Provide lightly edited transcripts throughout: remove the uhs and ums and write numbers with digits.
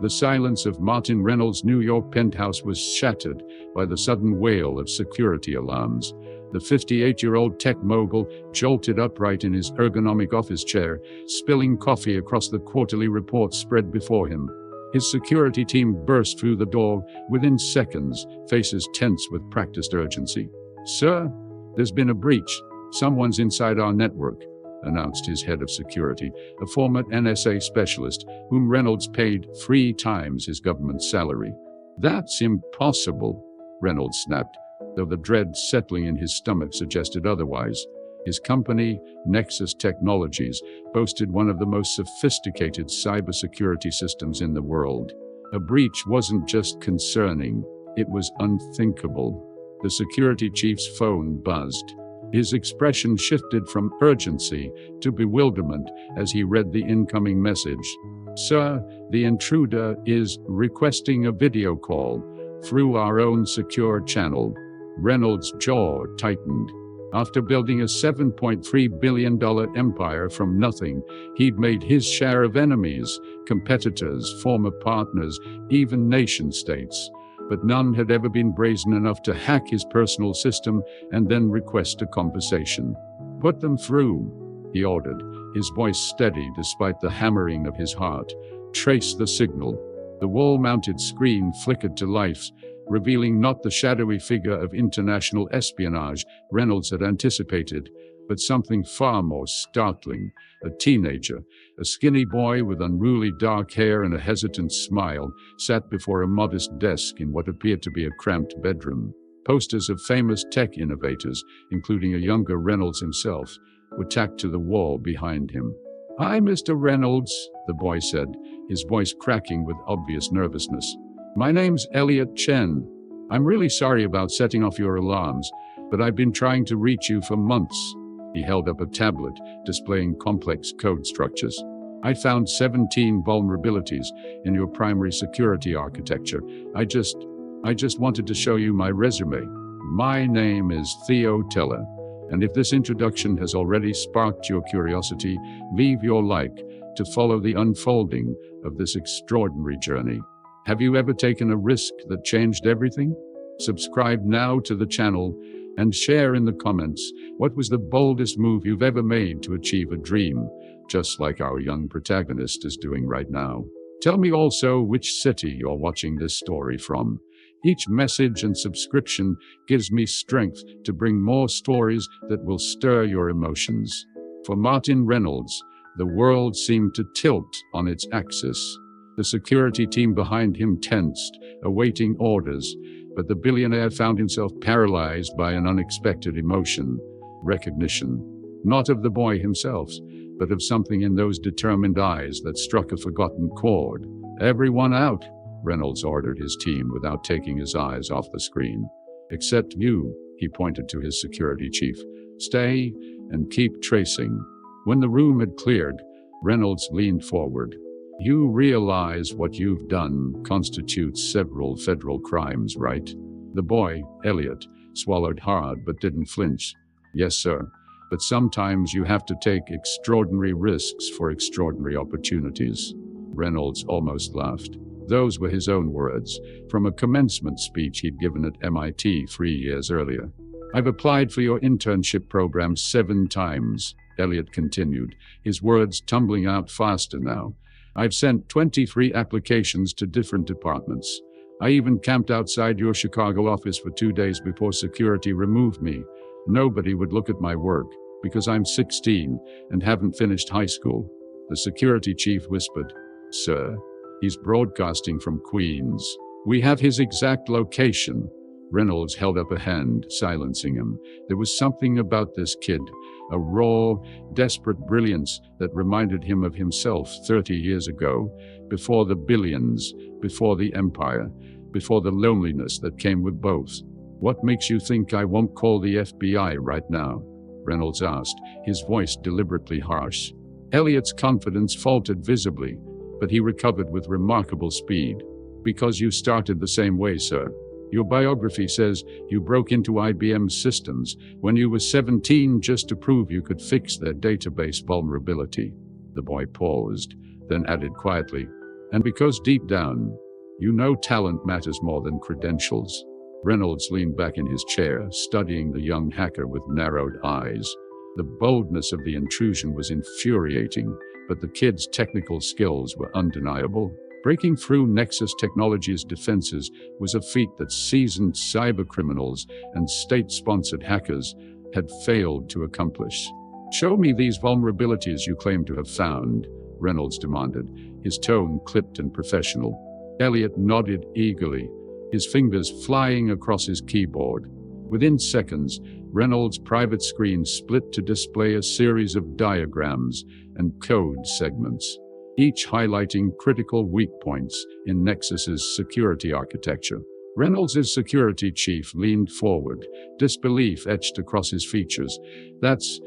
The silence of Martin Reynolds' New York penthouse was shattered by the sudden wail of security alarms. The 58-year-old tech mogul jolted upright in his ergonomic office chair, spilling coffee across the quarterly report spread before him. His security team burst through the door within seconds, faces tense with practiced urgency. "Sir, there's been a breach. Someone's inside our network," announced his head of security, a former NSA specialist whom Reynolds paid 3 times his government salary. "That's impossible," Reynolds snapped, though the dread settling in his stomach suggested otherwise. His company, Nexus Technologies, boasted one of the most sophisticated cybersecurity systems in the world. A breach wasn't just concerning, it was unthinkable. The security chief's phone buzzed. His expression shifted from urgency to bewilderment as he read the incoming message. "Sir, the intruder is requesting a video call through our own secure channel." Reynolds' jaw tightened. After building a $7.3 billion empire from nothing, he'd made his share of enemies, competitors, former partners, even nation-states. But none had ever been brazen enough to hack his personal system and then request a conversation. "Put them through," he ordered, his voice steady despite the hammering of his heart. "Trace the signal." The wall-mounted screen flickered to life, revealing not the shadowy figure of international espionage Reynolds had anticipated, but something far more startling. A teenager, a skinny boy with unruly dark hair and a hesitant smile, sat before a modest desk in what appeared to be a cramped bedroom. Posters of famous tech innovators, including a younger Reynolds himself, were tacked to the wall behind him. "Hi, Mr. Reynolds," the boy said, his voice cracking with obvious nervousness. "My name's Eliot Chen. I'm really sorry about setting off your alarms, but I've been trying to reach you for months." He held up a tablet, displaying complex code structures. "I found 17 vulnerabilities in your primary security architecture. I just wanted to show you my resume. My name is Theo Teller, and if this introduction has already sparked your curiosity, leave your like to follow the unfolding of this extraordinary journey. Have you ever taken a risk that changed everything? Subscribe now to the channel and share in the comments what was the boldest move you've ever made to achieve a dream, just like our young protagonist is doing right now. Tell me also which city you're watching this story from. Each message and subscription gives me strength to bring more stories that will stir your emotions. For Martin Reynolds, the world seemed to tilt on its axis. The security team behind him tensed, awaiting orders, but the billionaire found himself paralyzed by an unexpected emotion: recognition. Not of the boy himself, but of something in those determined eyes that struck a forgotten chord. "Everyone out," Reynolds ordered his team without taking his eyes off the screen. "Except you," he pointed to his security chief. "Stay and keep tracing." When the room had cleared, Reynolds leaned forward. "You realize what you've done constitutes several federal crimes, right?" The boy, Eliot, swallowed hard but didn't flinch. "Yes, sir. But sometimes you have to take extraordinary risks for extraordinary opportunities." Reynolds almost laughed. Those were his own words, from a commencement speech he'd given at MIT 3 years earlier. "I've applied for your internship program 7 times, Eliot continued, his words tumbling out faster now. "I've sent 23 applications to different departments. I even camped outside your Chicago office for 2 days before security removed me. Nobody would look at my work, because I'm 16 and haven't finished high school." The security chief whispered, "Sir, he's broadcasting from Queens. We have his exact location." Reynolds held up a hand, silencing him. There was something about this kid, a raw, desperate brilliance that reminded him of himself 30 years ago, before the billions, before the empire, before the loneliness that came with both. "What makes you think I won't call the FBI right now?" Reynolds asked, his voice deliberately harsh. Eliot's confidence faltered visibly, but he recovered with remarkable speed. "Because you started the same way, sir. Your biography says you broke into IBM's systems when you were 17 just to prove you could fix their database vulnerability." The boy paused, then added quietly, And because deep down, you know talent matters more than credentials. Reynolds leaned back in his chair, studying the young hacker with narrowed eyes. The boldness of the intrusion was infuriating, but the kid's technical skills were undeniable. Breaking through Nexus Technologies' defenses was a feat that seasoned cybercriminals and state-sponsored hackers had failed to accomplish. "Show me these vulnerabilities you claim to have found," Reynolds demanded, his tone clipped and professional. Eliot nodded eagerly, his fingers flying across his keyboard. Within seconds, Reynolds' private screen split to display a series of diagrams and code segments, each highlighting critical weak points in Nexus's security architecture. Reynolds' security chief leaned forward, disbelief etched across his features. That's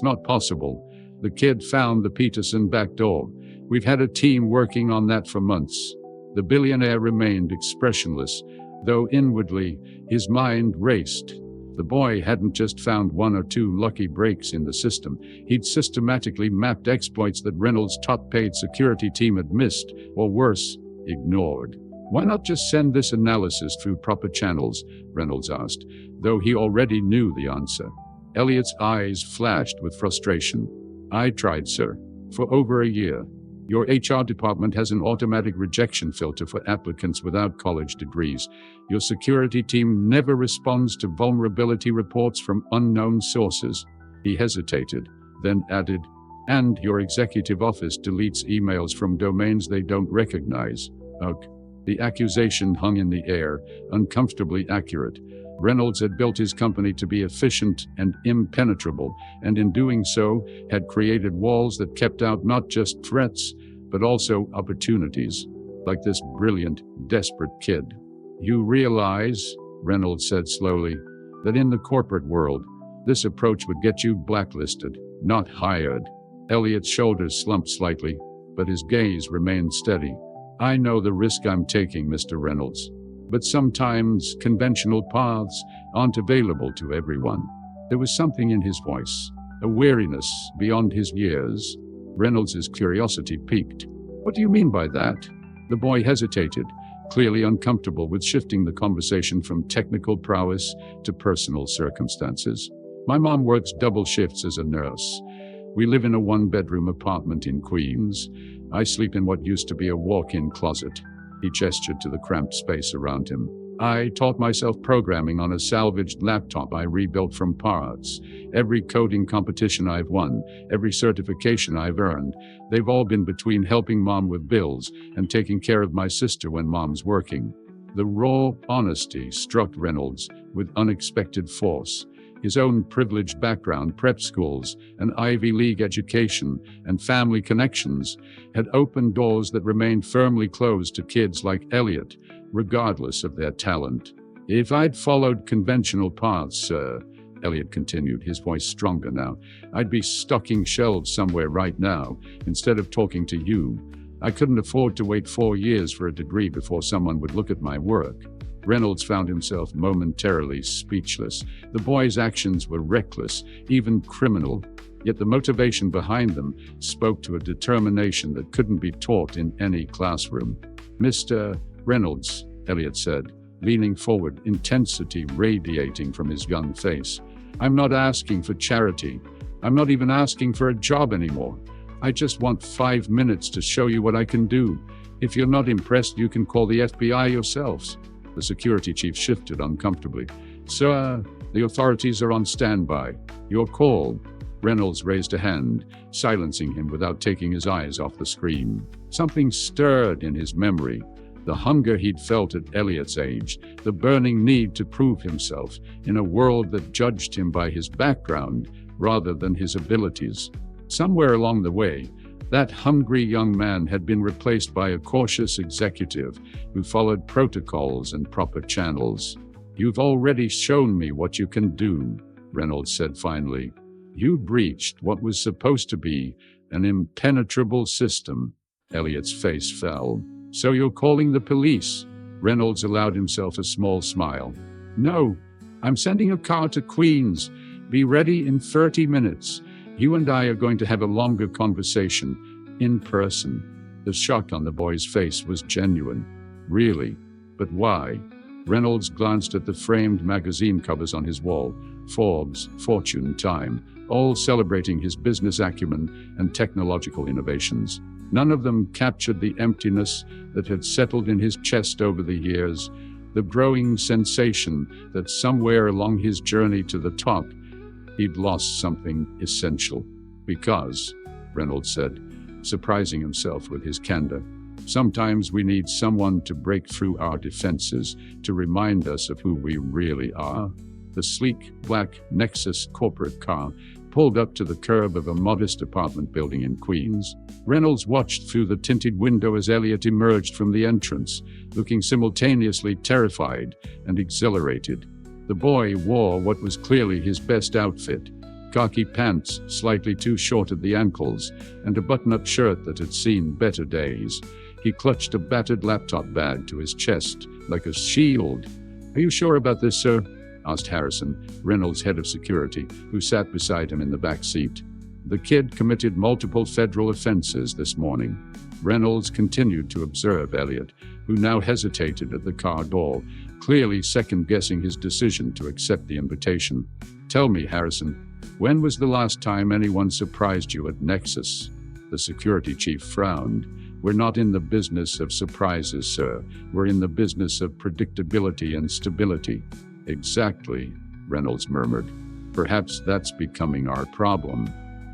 not possible. The kid found the Peterson backdoor. We've had a team working on that for months." The billionaire remained expressionless, though inwardly, his mind raced. The boy hadn't just found one or two lucky breaks in the system. He'd systematically mapped exploits that Reynolds' top-paid security team had missed, or worse, ignored. "Why not just send this analysis through proper channels?" Reynolds asked, though he already knew the answer. Eliot's eyes flashed with frustration. "I tried, sir, for over a year. Your HR department has an automatic rejection filter for applicants without college degrees. Your security team never responds to vulnerability reports from unknown sources." He hesitated, then added, "And your executive office deletes emails from domains they don't recognize." Ugh. The accusation hung in the air, uncomfortably accurate. Reynolds had built his company to be efficient and impenetrable, and in doing so, had created walls that kept out not just threats, but also opportunities, like this brilliant, desperate kid. "You realize," Reynolds said slowly, "that in the corporate world, this approach would get you blacklisted, not hired." Eliot's shoulders slumped slightly, but his gaze remained steady. "I know the risk I'm taking, Mr. Reynolds. But sometimes conventional paths aren't available to everyone." There was something in his voice, a weariness beyond his years. Reynolds' curiosity piqued. "What do you mean by that?" The boy hesitated, clearly uncomfortable with shifting the conversation from technical prowess to personal circumstances. "My mom works double shifts as a nurse. We live in a one-bedroom apartment in Queens. I sleep in what used to be a walk-in closet." He gestured to the cramped space around him. "I taught myself programming on a salvaged laptop I rebuilt from parts. Every coding competition I've won, every certification I've earned, they've all been between helping mom with bills and taking care of my sister when mom's working." The raw honesty struck Reynolds with unexpected force. His own privileged background, prep schools, an Ivy League education, and family connections had opened doors that remained firmly closed to kids like Eliot, regardless of their talent. "If I'd followed conventional paths, sir," Eliot continued, his voice stronger now, "I'd be stocking shelves somewhere right now, instead of talking to you. I couldn't afford to wait 4 years for a degree before someone would look at my work." Reynolds found himself momentarily speechless. The boy's actions were reckless, even criminal, yet the motivation behind them spoke to a determination that couldn't be taught in any classroom. "Mr. Reynolds," Eliot said, leaning forward, intensity radiating from his young face, "I'm not asking for charity. I'm not even asking for a job anymore. I just want 5 minutes to show you what I can do. If you're not impressed, you can call the FBI yourselves." The security chief shifted uncomfortably. "Sir, the authorities are on standby. Your call." Reynolds raised a hand, silencing him without taking his eyes off the screen. Something stirred in his memory. The hunger he'd felt at Eliot's age, the burning need to prove himself in a world that judged him by his background rather than his abilities. Somewhere along the way, that hungry young man had been replaced by a cautious executive who followed protocols and proper channels. "You've already shown me what you can do," Reynolds said finally. "You breached what was supposed to be an impenetrable system." Eliot's face fell. "So you're calling the police?" Reynolds allowed himself a small smile. "No, I'm sending a car to Queens. Be ready in 30 minutes. You and I are going to have a longer conversation, in person." The shock on the boy's face was genuine. Really? But why? Reynolds glanced at the framed magazine covers on his wall. Forbes, Fortune, Time, all celebrating his business acumen and technological innovations. None of them captured the emptiness that had settled in his chest over the years, the growing sensation that somewhere along his journey to the top, he'd lost something essential. Because, Reynolds said, surprising himself with his candor, sometimes we need someone to break through our defenses, to remind us of who we really are. The sleek, black Nexus corporate car pulled up to the curb of a modest apartment building in Queens. Reynolds watched through the tinted window as Eliot emerged from the entrance, looking simultaneously terrified and exhilarated. The boy wore what was clearly his best outfit, khaki pants slightly too short at the ankles, and a button-up shirt that had seen better days. He clutched a battered laptop bag to his chest, like a shield. "Are you sure about this, sir?" asked Harrison, Reynolds' head of security, who sat beside him in the back seat. "The kid committed multiple federal offenses this morning." Reynolds continued to observe Eliot, who now hesitated at the car door, clearly second-guessing his decision to accept the invitation. "Tell me, Harrison, when was the last time anyone surprised you at Nexus?" The security chief frowned. "We're not in the business of surprises, sir. We're in the business of predictability and stability." "Exactly," Reynolds murmured. "Perhaps that's becoming our problem."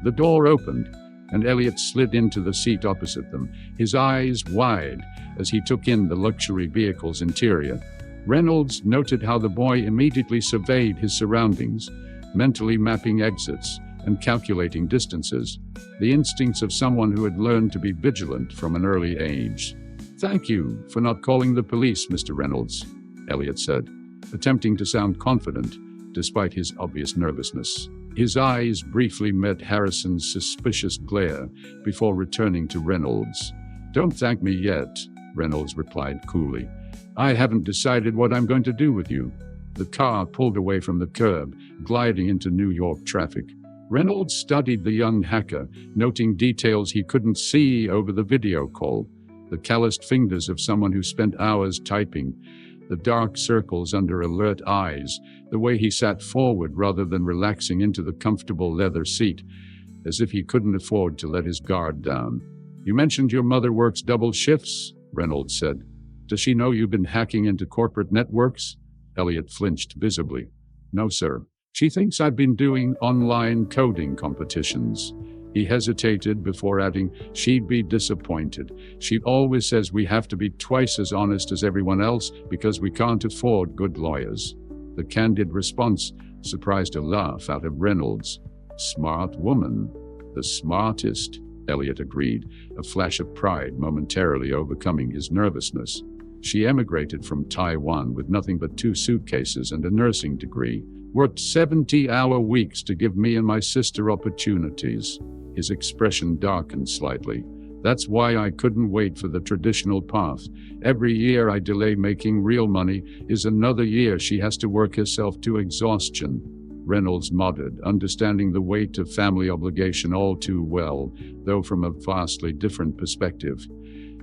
The door opened, and Eliot slid into the seat opposite them, his eyes wide as he took in the luxury vehicle's interior. Reynolds noted how the boy immediately surveyed his surroundings, mentally mapping exits and calculating distances, the instincts of someone who had learned to be vigilant from an early age. "Thank you for not calling the police, Mr. Reynolds," Eliot said, attempting to sound confident despite his obvious nervousness. His eyes briefly met Harrison's suspicious glare before returning to Reynolds. "Don't thank me yet," Reynolds replied coolly. "I haven't decided what I'm going to do with you." The car pulled away from the curb, gliding into New York traffic. Reynolds studied the young hacker, noting details he couldn't see over the video call. The calloused fingers of someone who spent hours typing, the dark circles under alert eyes, the way he sat forward rather than relaxing into the comfortable leather seat, as if he couldn't afford to let his guard down. "You mentioned your mother works double shifts," Reynolds said. "Does she know you've been hacking into corporate networks?" Eliot flinched visibly. "No, sir. She thinks I've been doing online coding competitions." He hesitated before adding, "She'd be disappointed. She always says we have to be twice as honest as everyone else because we can't afford good lawyers." The candid response surprised a laugh out of Reynolds. "Smart woman. The smartest," Eliot agreed, a flash of pride momentarily overcoming his nervousness. "She emigrated from Taiwan with nothing but 2 suitcases and a nursing degree, worked 70-hour weeks to give me and my sister opportunities." His expression darkened slightly. "That's why I couldn't wait for the traditional path. Every year I delay making real money is another year she has to work herself to exhaustion." Reynolds nodded, understanding the weight of family obligation all too well, though from a vastly different perspective.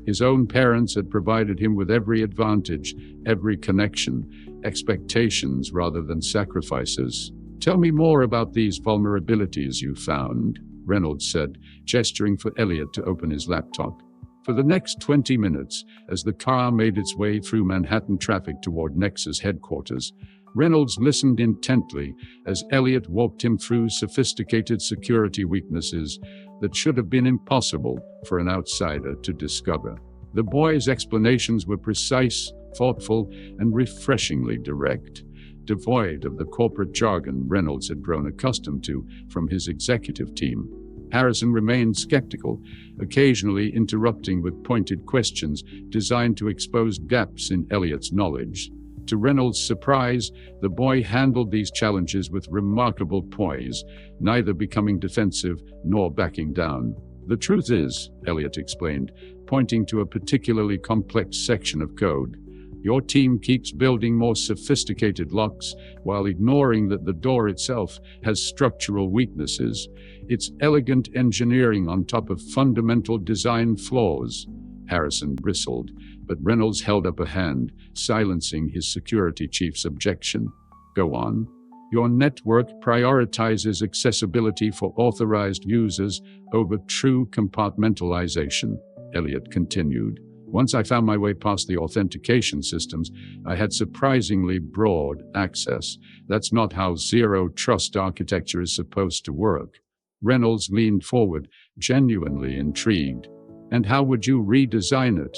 His own parents had provided him with every advantage, every connection, expectations rather than sacrifices. "Tell me more about these vulnerabilities you found," Reynolds said, gesturing for Eliot to open his laptop. For the next 20 minutes, as the car made its way through Manhattan traffic toward Nexus headquarters, Reynolds listened intently as Eliot walked him through sophisticated security weaknesses that should have been impossible for an outsider to discover. The boy's explanations were precise, thoughtful, and refreshingly direct, devoid of the corporate jargon Reynolds had grown accustomed to from his executive team. Harrison remained skeptical, occasionally interrupting with pointed questions designed to expose gaps in Eliot's knowledge. To Reynolds' surprise, the boy handled these challenges with remarkable poise, neither becoming defensive nor backing down. "The truth is," Eliot explained, pointing to a particularly complex section of code, "your team keeps building more sophisticated locks while ignoring that the door itself has structural weaknesses. It's elegant engineering on top of fundamental design flaws." Harrison bristled, but Reynolds held up a hand, silencing his security chief's objection. Go on. Your network prioritizes accessibility for authorized users over true compartmentalization, Eliot continued. Once I found my way past the authentication systems, I had surprisingly broad access. That's not how zero-trust architecture is supposed to work. Reynolds leaned forward, genuinely intrigued. And how would you redesign it?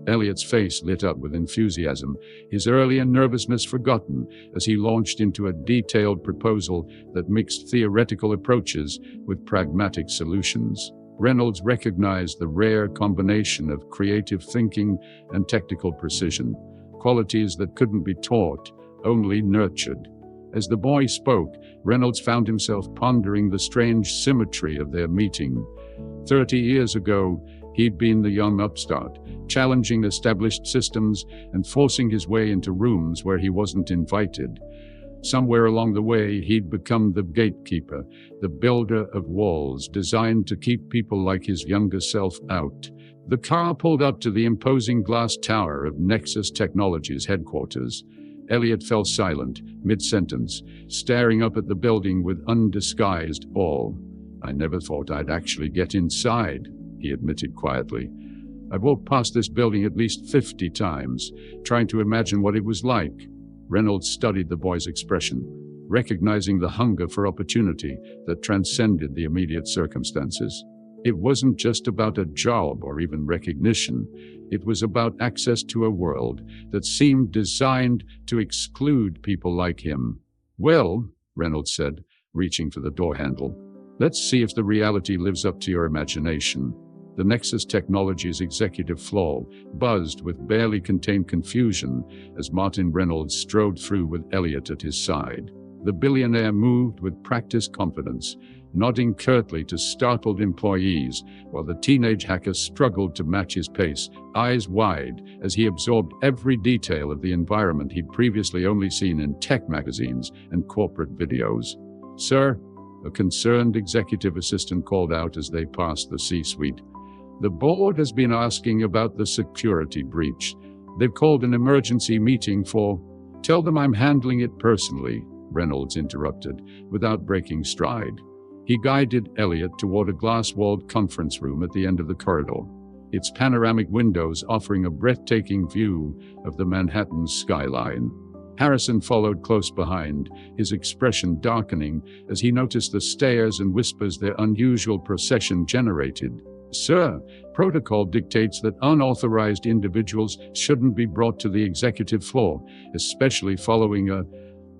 Eliot's face lit up with enthusiasm, his earlier nervousness forgotten as he launched into a detailed proposal that mixed theoretical approaches with pragmatic solutions. Reynolds recognized the rare combination of creative thinking and technical precision, qualities that couldn't be taught, only nurtured. As the boy spoke, Reynolds found himself pondering the strange symmetry of their meeting. 30 years ago, he'd been the young upstart, challenging established systems and forcing his way into rooms where he wasn't invited. Somewhere along the way, he'd become the gatekeeper, the builder of walls designed to keep people like his younger self out. The car pulled up to the imposing glass tower of Nexus Technologies headquarters. Eliot fell silent, mid-sentence, staring up at the building with undisguised awe. I never thought I'd actually get inside, he admitted quietly. I've walked past this building at least 50 times, trying to imagine what it was like. Reynolds studied the boy's expression, recognizing the hunger for opportunity that transcended the immediate circumstances. It wasn't just about a job or even recognition. It was about access to a world that seemed designed to exclude people like him. Well, Reynolds said, reaching for the door handle, let's see if the reality lives up to your imagination. The Nexus Technologies executive floor buzzed with barely contained confusion as Martin Reynolds strode through with Eliot at his side. The billionaire moved with practiced confidence, nodding curtly to startled employees, while the teenage hacker struggled to match his pace, eyes wide as he absorbed every detail of the environment he'd previously only seen in tech magazines and corporate videos. Sir, a concerned executive assistant called out as they passed the C-suite. The board has been asking about the security breach. They've called an emergency meeting for... Tell them I'm handling it personally, Reynolds interrupted, without breaking stride. He guided Eliot toward a glass-walled conference room at the end of the corridor, its panoramic windows offering a breathtaking view of the Manhattan skyline. Harrison followed close behind, his expression darkening as he noticed the stares and whispers their unusual procession generated. Sir, protocol dictates that unauthorized individuals shouldn't be brought to the executive floor, especially following a...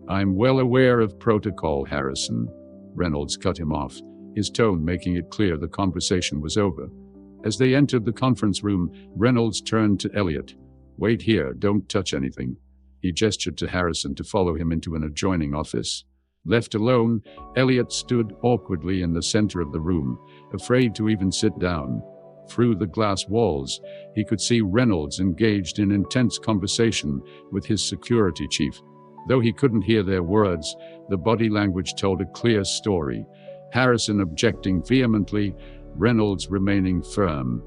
I'm well aware of protocol, Harrison. Reynolds cut him off, his tone making it clear the conversation was over. As they entered the conference room, Reynolds turned to Eliot. Wait here, don't touch anything. He gestured to Harrison to follow him into an adjoining office. Left alone, Eliot stood awkwardly in the center of the room, afraid to even sit down. Through the glass walls, he could see Reynolds engaged in intense conversation with his security chief. Though he couldn't hear their words, the body language told a clear story. Harrison objecting vehemently, Reynolds remaining firm.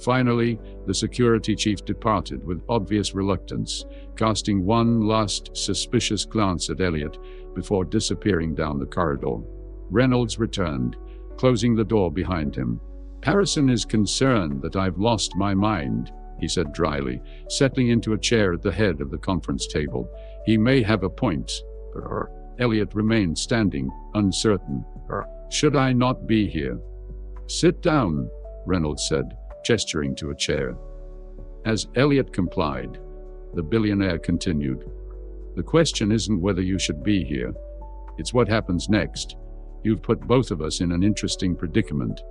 Finally, the security chief departed with obvious reluctance, casting one last suspicious glance at Eliot before disappearing down the corridor. Reynolds returned, closing the door behind him. Harrison is concerned that I've lost my mind, he said dryly, settling into a chair at the head of the conference table. He may have a point. Eliot remained standing, uncertain. Should I not be here? Sit down, Reynolds said, gesturing to a chair. As Eliot complied, the billionaire continued. The question isn't whether you should be here. It's what happens next. You've put both of us in an interesting predicament.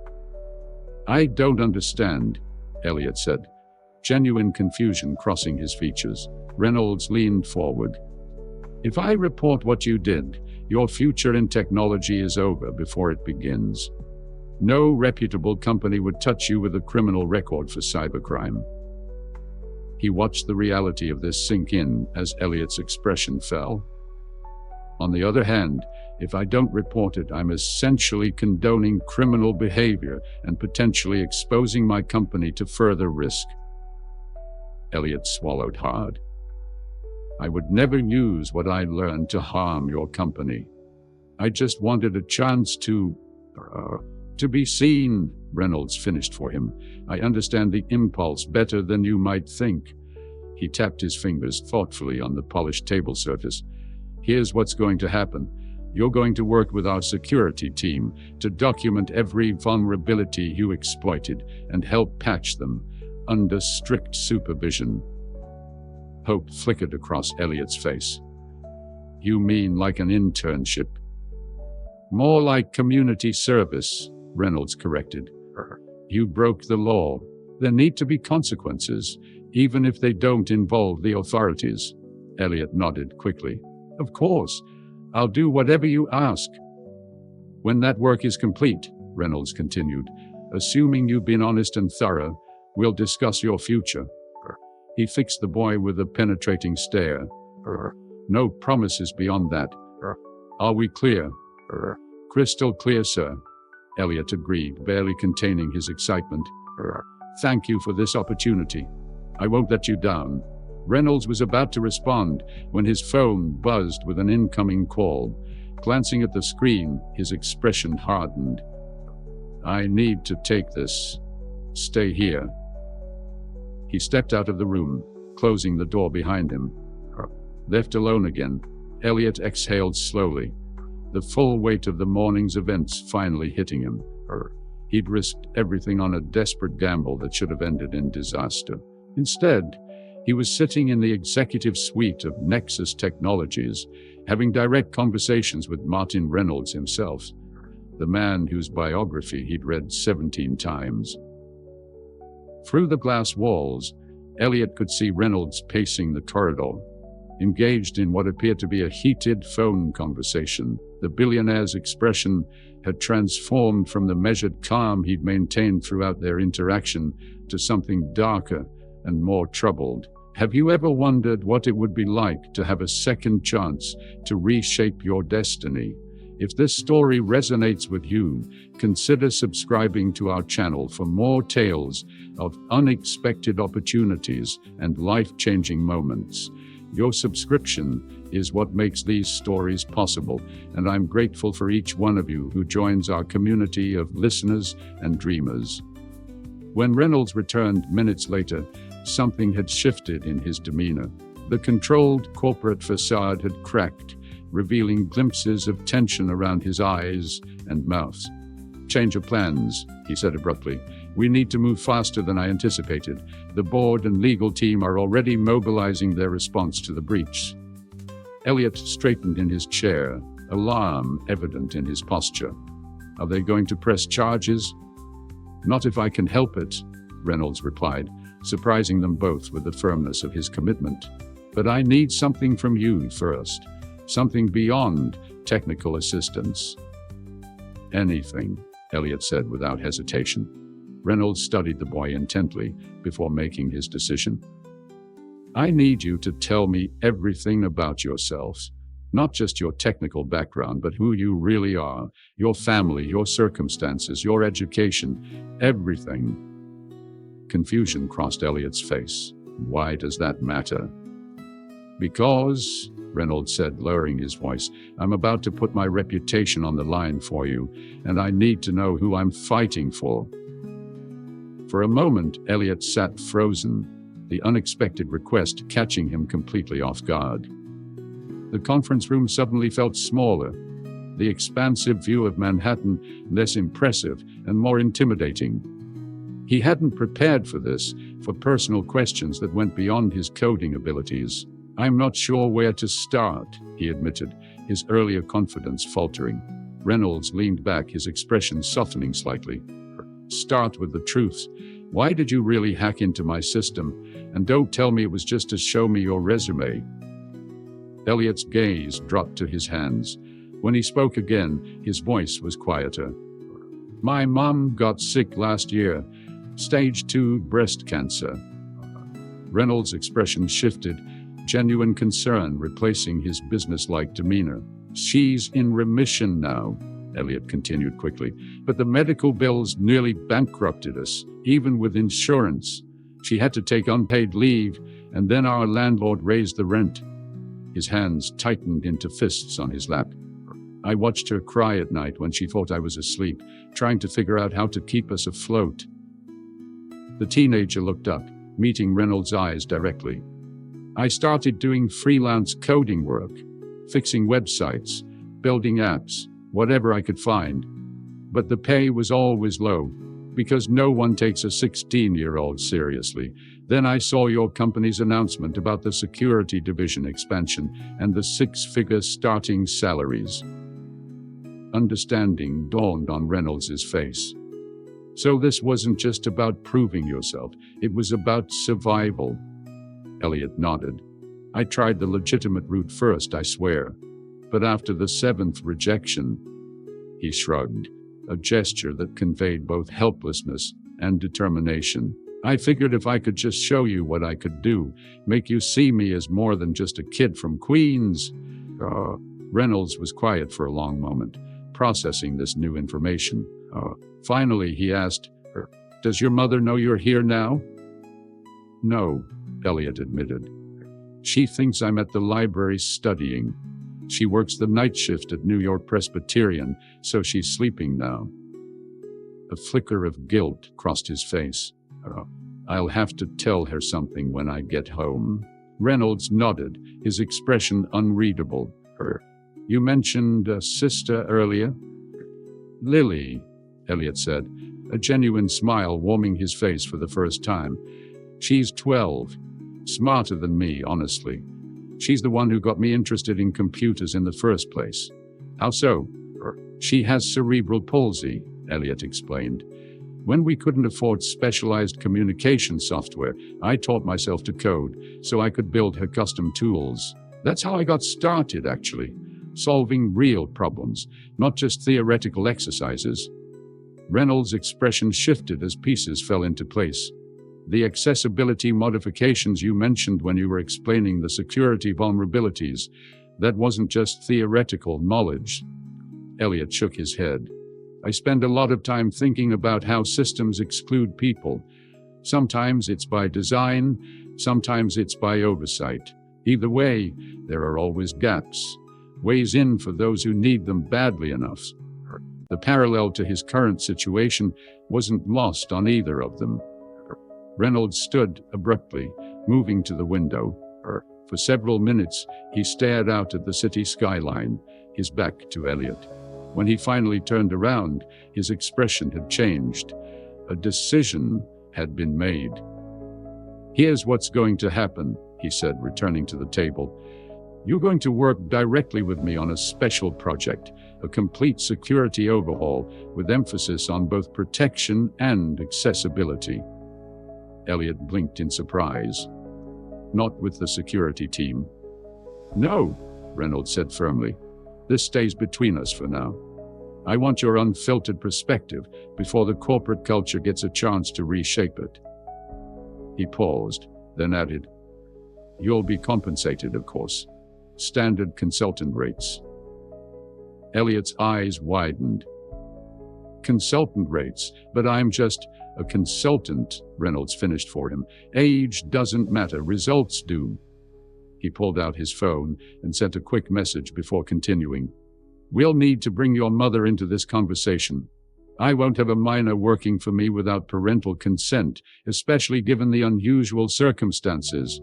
I don't understand, Eliot said, genuine confusion crossing his features. Reynolds leaned forward. If I report what you did, your future in technology is over before it begins. No reputable company would touch you with a criminal record for cybercrime. He watched the reality of this sink in as Eliot's expression fell. On the other hand, if I don't report it, I'm essentially condoning criminal behavior and potentially exposing my company to further risk. Eliot swallowed hard. I would never use what I learned to harm your company. I just wanted a chance to be seen, Reynolds finished for him. I understand the impulse better than you might think. He tapped his fingers thoughtfully on the polished table surface. Here's what's going to happen. You're going to work with our security team to document every vulnerability you exploited and help patch them under strict supervision. Hope flickered across Eliot's face. You mean like an internship? More like community service, Reynolds corrected. You broke the law. There need to be consequences, even if they don't involve the authorities. Eliot nodded quickly. Of course. I'll do whatever you ask. When that work is complete, Reynolds continued, assuming you've been honest and thorough, we'll discuss your future. He fixed the boy with a penetrating stare. No promises beyond that. Are we clear? Crystal clear, sir. Eliot agreed, barely containing his excitement. Thank you for this opportunity. I won't let you down. Reynolds was about to respond when his phone buzzed with an incoming call. Glancing at the screen, his expression hardened. I need to take this. Stay here. He stepped out of the room, closing the door behind him. Left alone again, Eliot exhaled slowly, the full weight of the morning's events finally hitting him. He'd risked everything on a desperate gamble that should have ended in disaster. Instead, he was sitting in the executive suite of Nexus Technologies, having direct conversations with Martin Reynolds himself, the man whose biography he'd read 17 times. Through the glass walls, Eliot could see Reynolds pacing the corridor, engaged in what appeared to be a heated phone conversation. The billionaire's expression had transformed from the measured calm he'd maintained throughout their interaction to something darker and more troubled. Have you ever wondered what it would be like to have a second chance to reshape your destiny? If this story resonates with you, consider subscribing to our channel for more tales of unexpected opportunities and life-changing moments. Your subscription is what makes these stories possible, and I'm grateful for each one of you who joins our community of listeners and dreamers. When Reynolds returned minutes later, something had shifted in his demeanor. The controlled corporate facade had cracked, revealing glimpses of tension around his eyes and mouth. Change of plans, he said abruptly. We need to move faster than I anticipated. The board and legal team are already mobilizing their response to the breach. Eliot straightened in his chair, alarm evident in his posture. Are they going to press charges? Not if I can help it, Reynolds replied, surprising them both with the firmness of his commitment. But I need something from you first. Something beyond technical assistance. Anything, Eliot said without hesitation. Reynolds studied the boy intently before making his decision. I need you to tell me everything about yourself. Not just your technical background, but who you really are, your family, your circumstances, your education, everything. Confusion crossed Eliot's face. Why does that matter? Because, Reynolds said, lowering his voice, I'm about to put my reputation on the line for you, and I need to know who I'm fighting for. For a moment, Eliot sat frozen, the unexpected request catching him completely off guard. The conference room suddenly felt smaller, the expansive view of Manhattan less impressive and more intimidating. He hadn't prepared for this, for personal questions that went beyond his coding abilities. I'm not sure where to start, he admitted, his earlier confidence faltering. Reynolds leaned back, his expression softening slightly. Start with the truth. Why did you really hack into my system? And don't tell me it was just to show me your resume. Eliot's gaze dropped to his hands. When he spoke again, his voice was quieter. My mom got sick last year. Stage 2 breast cancer. Reynolds' expression shifted, genuine concern replacing his businesslike demeanor. She's in remission now, Eliot continued quickly, but the medical bills nearly bankrupted us, even with insurance. She had to take unpaid leave, and then our landlord raised the rent. His hands tightened into fists on his lap. I watched her cry at night when she thought I was asleep, trying to figure out how to keep us afloat. The teenager looked up, meeting Reynolds' eyes directly. I started doing freelance coding work, fixing websites, building apps, whatever I could find. But the pay was always low, because no one takes a 16-year-old seriously. Then I saw your company's announcement about the security division expansion and the six-figure starting salaries. Understanding dawned on Reynolds' face. So this wasn't just about proving yourself, it was about survival. Eliot nodded. I tried the legitimate route first, I swear. But after the 7th rejection, he shrugged, a gesture that conveyed both helplessness and determination. I figured if I could just show you what I could do, make you see me as more than just a kid from Queens. Reynolds was quiet for a long moment, processing this new information. Finally, he asked, Does your mother know you're here now? No, Eliot admitted. She thinks I'm at the library studying. She works the night shift at New York Presbyterian, so she's sleeping now. A flicker of guilt crossed his face. I'll have to tell her something when I get home. Reynolds nodded, his expression unreadable. You mentioned a sister earlier? Lily, Eliot said, a genuine smile warming his face for the first time. She's 12. Smarter than me, honestly. She's the one who got me interested in computers in the first place. How so? She has cerebral palsy, Eliot explained. When we couldn't afford specialized communication software, I taught myself to code so I could build her custom tools. That's how I got started, actually. Solving real problems, not just theoretical exercises. Reynolds' expression shifted as pieces fell into place. The accessibility modifications you mentioned when you were explaining the security vulnerabilities, that wasn't just theoretical knowledge. Eliot shook his head. I spend a lot of time thinking about how systems exclude people. Sometimes it's by design, sometimes it's by oversight. Either way, there are always gaps, ways in for those who need them badly enough. The parallel to his current situation wasn't lost on either of them. Reynolds stood abruptly, moving to the window. For several minutes, he stared out at the city skyline, his back to Eliot. When he finally turned around, his expression had changed. A decision had been made. Here's what's going to happen, he said, returning to the table. You're going to work directly with me on a special project, a complete security overhaul with emphasis on both protection and accessibility. Eliot blinked in surprise. Not with the security team. No, Reynolds said firmly. This stays between us for now. I want your unfiltered perspective before the corporate culture gets a chance to reshape it. He paused, then added, You'll be compensated, of course. Standard consultant rates. Eliot's eyes widened. Consultant rates, but I'm just a consultant, Reynolds finished for him. Age doesn't matter, results do. He pulled out his phone and sent a quick message before continuing. We'll need to bring your mother into this conversation. I won't have a minor working for me without parental consent, especially given the unusual circumstances.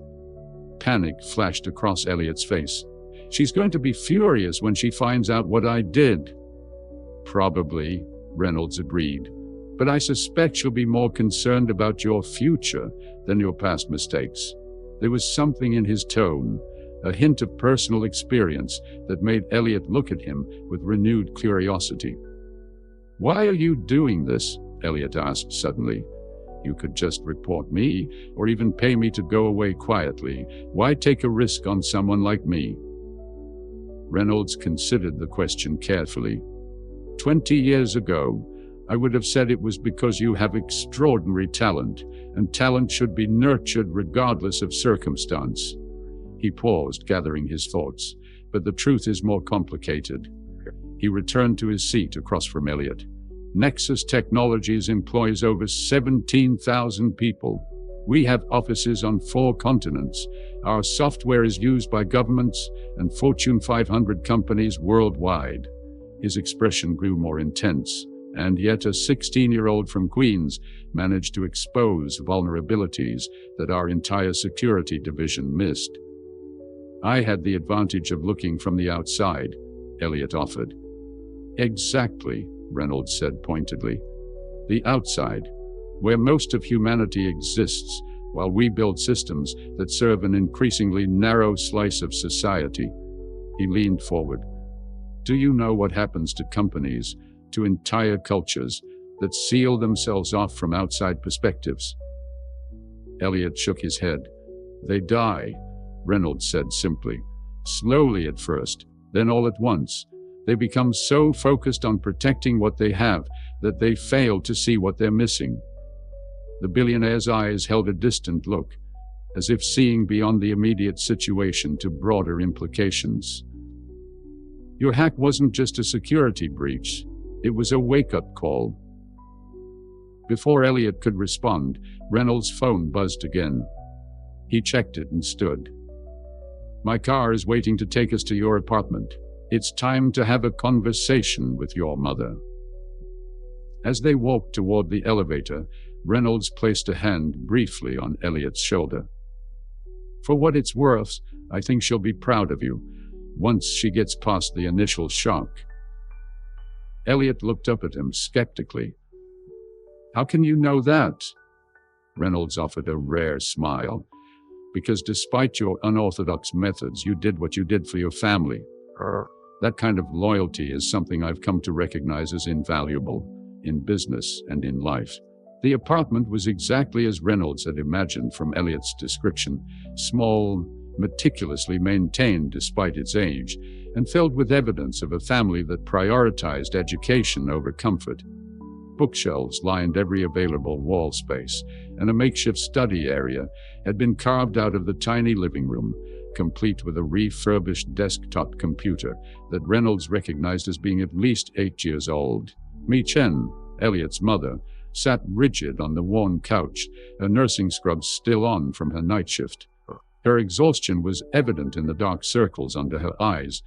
Panic flashed across Eliot's face. She's going to be furious when she finds out what I did. Probably, Reynolds agreed. But I suspect she'll be more concerned about your future than your past mistakes. There was something in his tone, a hint of personal experience that made Eliot look at him with renewed curiosity. Why are you doing this? Eliot asked suddenly. You could just report me, or even pay me to go away quietly. Why take a risk on someone like me? Reynolds considered the question carefully. 20 years ago, I would have said it was because you have extraordinary talent, and talent should be nurtured regardless of circumstance. He paused, gathering his thoughts. But the truth is more complicated. He returned to his seat across from Eliot. Nexus Technologies employs over 17,000 people. We have offices on 4 continents. Our software is used by governments and Fortune 500 companies worldwide. His expression grew more intense, and yet a 16-year-old from Queens managed to expose vulnerabilities that our entire security division missed. I had the advantage of looking from the outside, Eliot offered. Exactly, Reynolds said pointedly. The outside, where most of humanity exists, while we build systems that serve an increasingly narrow slice of society. He leaned forward. Do you know what happens to companies, to entire cultures, that seal themselves off from outside perspectives? Eliot shook his head. They die, Reynolds said simply. Slowly at first, then all at once. They become so focused on protecting what they have that they fail to see what they're missing. The billionaire's eyes held a distant look, as if seeing beyond the immediate situation to broader implications. Your hack wasn't just a security breach. It was a wake-up call. Before Eliot could respond, Reynolds' phone buzzed again. He checked it and stood. My car is waiting to take us to your apartment. It's time to have a conversation with your mother. As they walked toward the elevator, Reynolds placed a hand briefly on Eliot's shoulder. For what it's worth, I think she'll be proud of you, once she gets past the initial shock. Eliot looked up at him skeptically. How can you know that? Reynolds offered a rare smile. Because despite your unorthodox methods, you did what you did for your family. That kind of loyalty is something I've come to recognize as invaluable, in business and in life. The apartment was exactly as Reynolds had imagined from Eliot's description, small, meticulously maintained despite its age, and filled with evidence of a family that prioritized education over comfort. Bookshelves lined every available wall space, and a makeshift study area had been carved out of the tiny living room, complete with a refurbished desktop computer that Reynolds recognized as being at least 8 years old. Chen, Eliot's mother, sat rigid on the worn couch, her nursing scrubs still on from her night shift. Her exhaustion was evident in the dark circles under her eyes,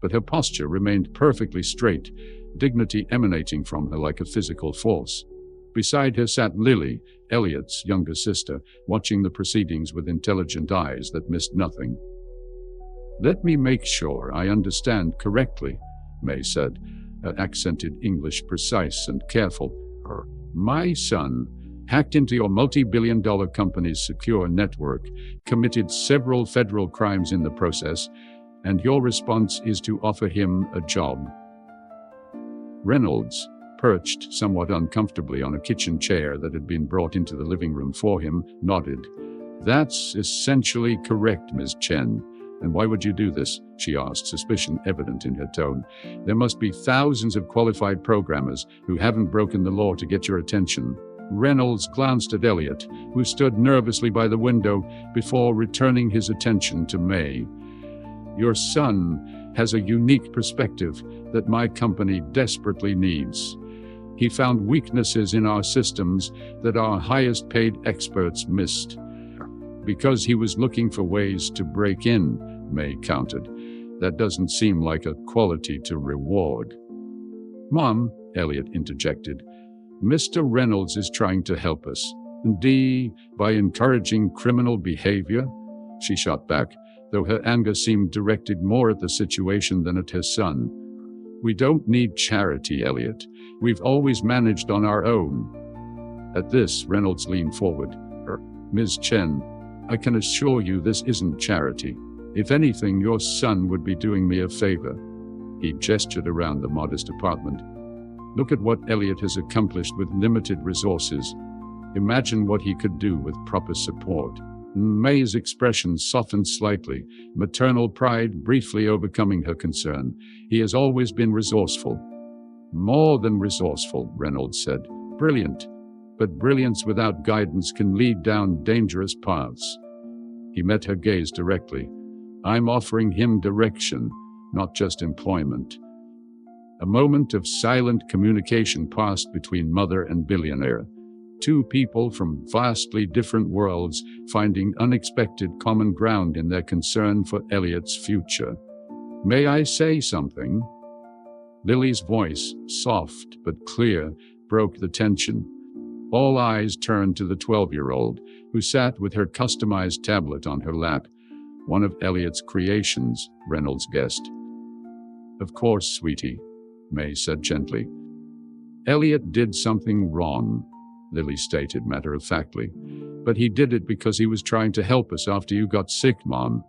but her posture remained perfectly straight, dignity emanating from her like a physical force. Beside her sat Lily, Eliot's younger sister, watching the proceedings with intelligent eyes that missed nothing. Let me make sure I understand correctly, May said, her accented English precise and careful. My son hacked into your multi-billion-dollar company's secure network, committed several federal crimes in the process, and your response is to offer him a job. Reynolds, perched somewhat uncomfortably on a kitchen chair that had been brought into the living room for him, nodded. That's essentially correct, Ms. Chen. And why would you do this? She asked, suspicion evident in her tone. There must be thousands of qualified programmers who haven't broken the law to get your attention. Reynolds glanced at Eliot, who stood nervously by the window before returning his attention to May. Your son has a unique perspective that my company desperately needs. He found weaknesses in our systems that our highest paid experts missed. Because he was looking for ways to break in, May countered. That doesn't seem like a quality to reward. Mom, Eliot interjected, Mr. Reynolds is trying to help us. By encouraging criminal behavior? She shot back, though her anger seemed directed more at the situation than at her son. We don't need charity, Eliot. We've always managed on our own. At this, Reynolds leaned forward. Ms. Chen, I can assure you this isn't charity. If anything, your son would be doing me a favor. He gestured around the modest apartment. Look at what Eliot has accomplished with limited resources. Imagine what he could do with proper support. May's expression softened slightly, maternal pride briefly overcoming her concern. He has always been resourceful. More than resourceful, Reynolds said. Brilliant. But brilliance without guidance can lead down dangerous paths. He met her gaze directly. I'm offering him direction, not just employment. A moment of silent communication passed between mother and billionaire. Two people from vastly different worlds finding unexpected common ground in their concern for Eliot's future. "May I say something?" Lily's voice, soft but clear, broke the tension. All eyes turned to the 12-year-old, who sat with her customized tablet on her lap. "One of Eliot's creations," Reynolds guessed. "Of course, sweetie," May said gently. "Eliot did something wrong," Lily stated matter-of-factly. "But he did it because he was trying to help us after you got sick, Mom."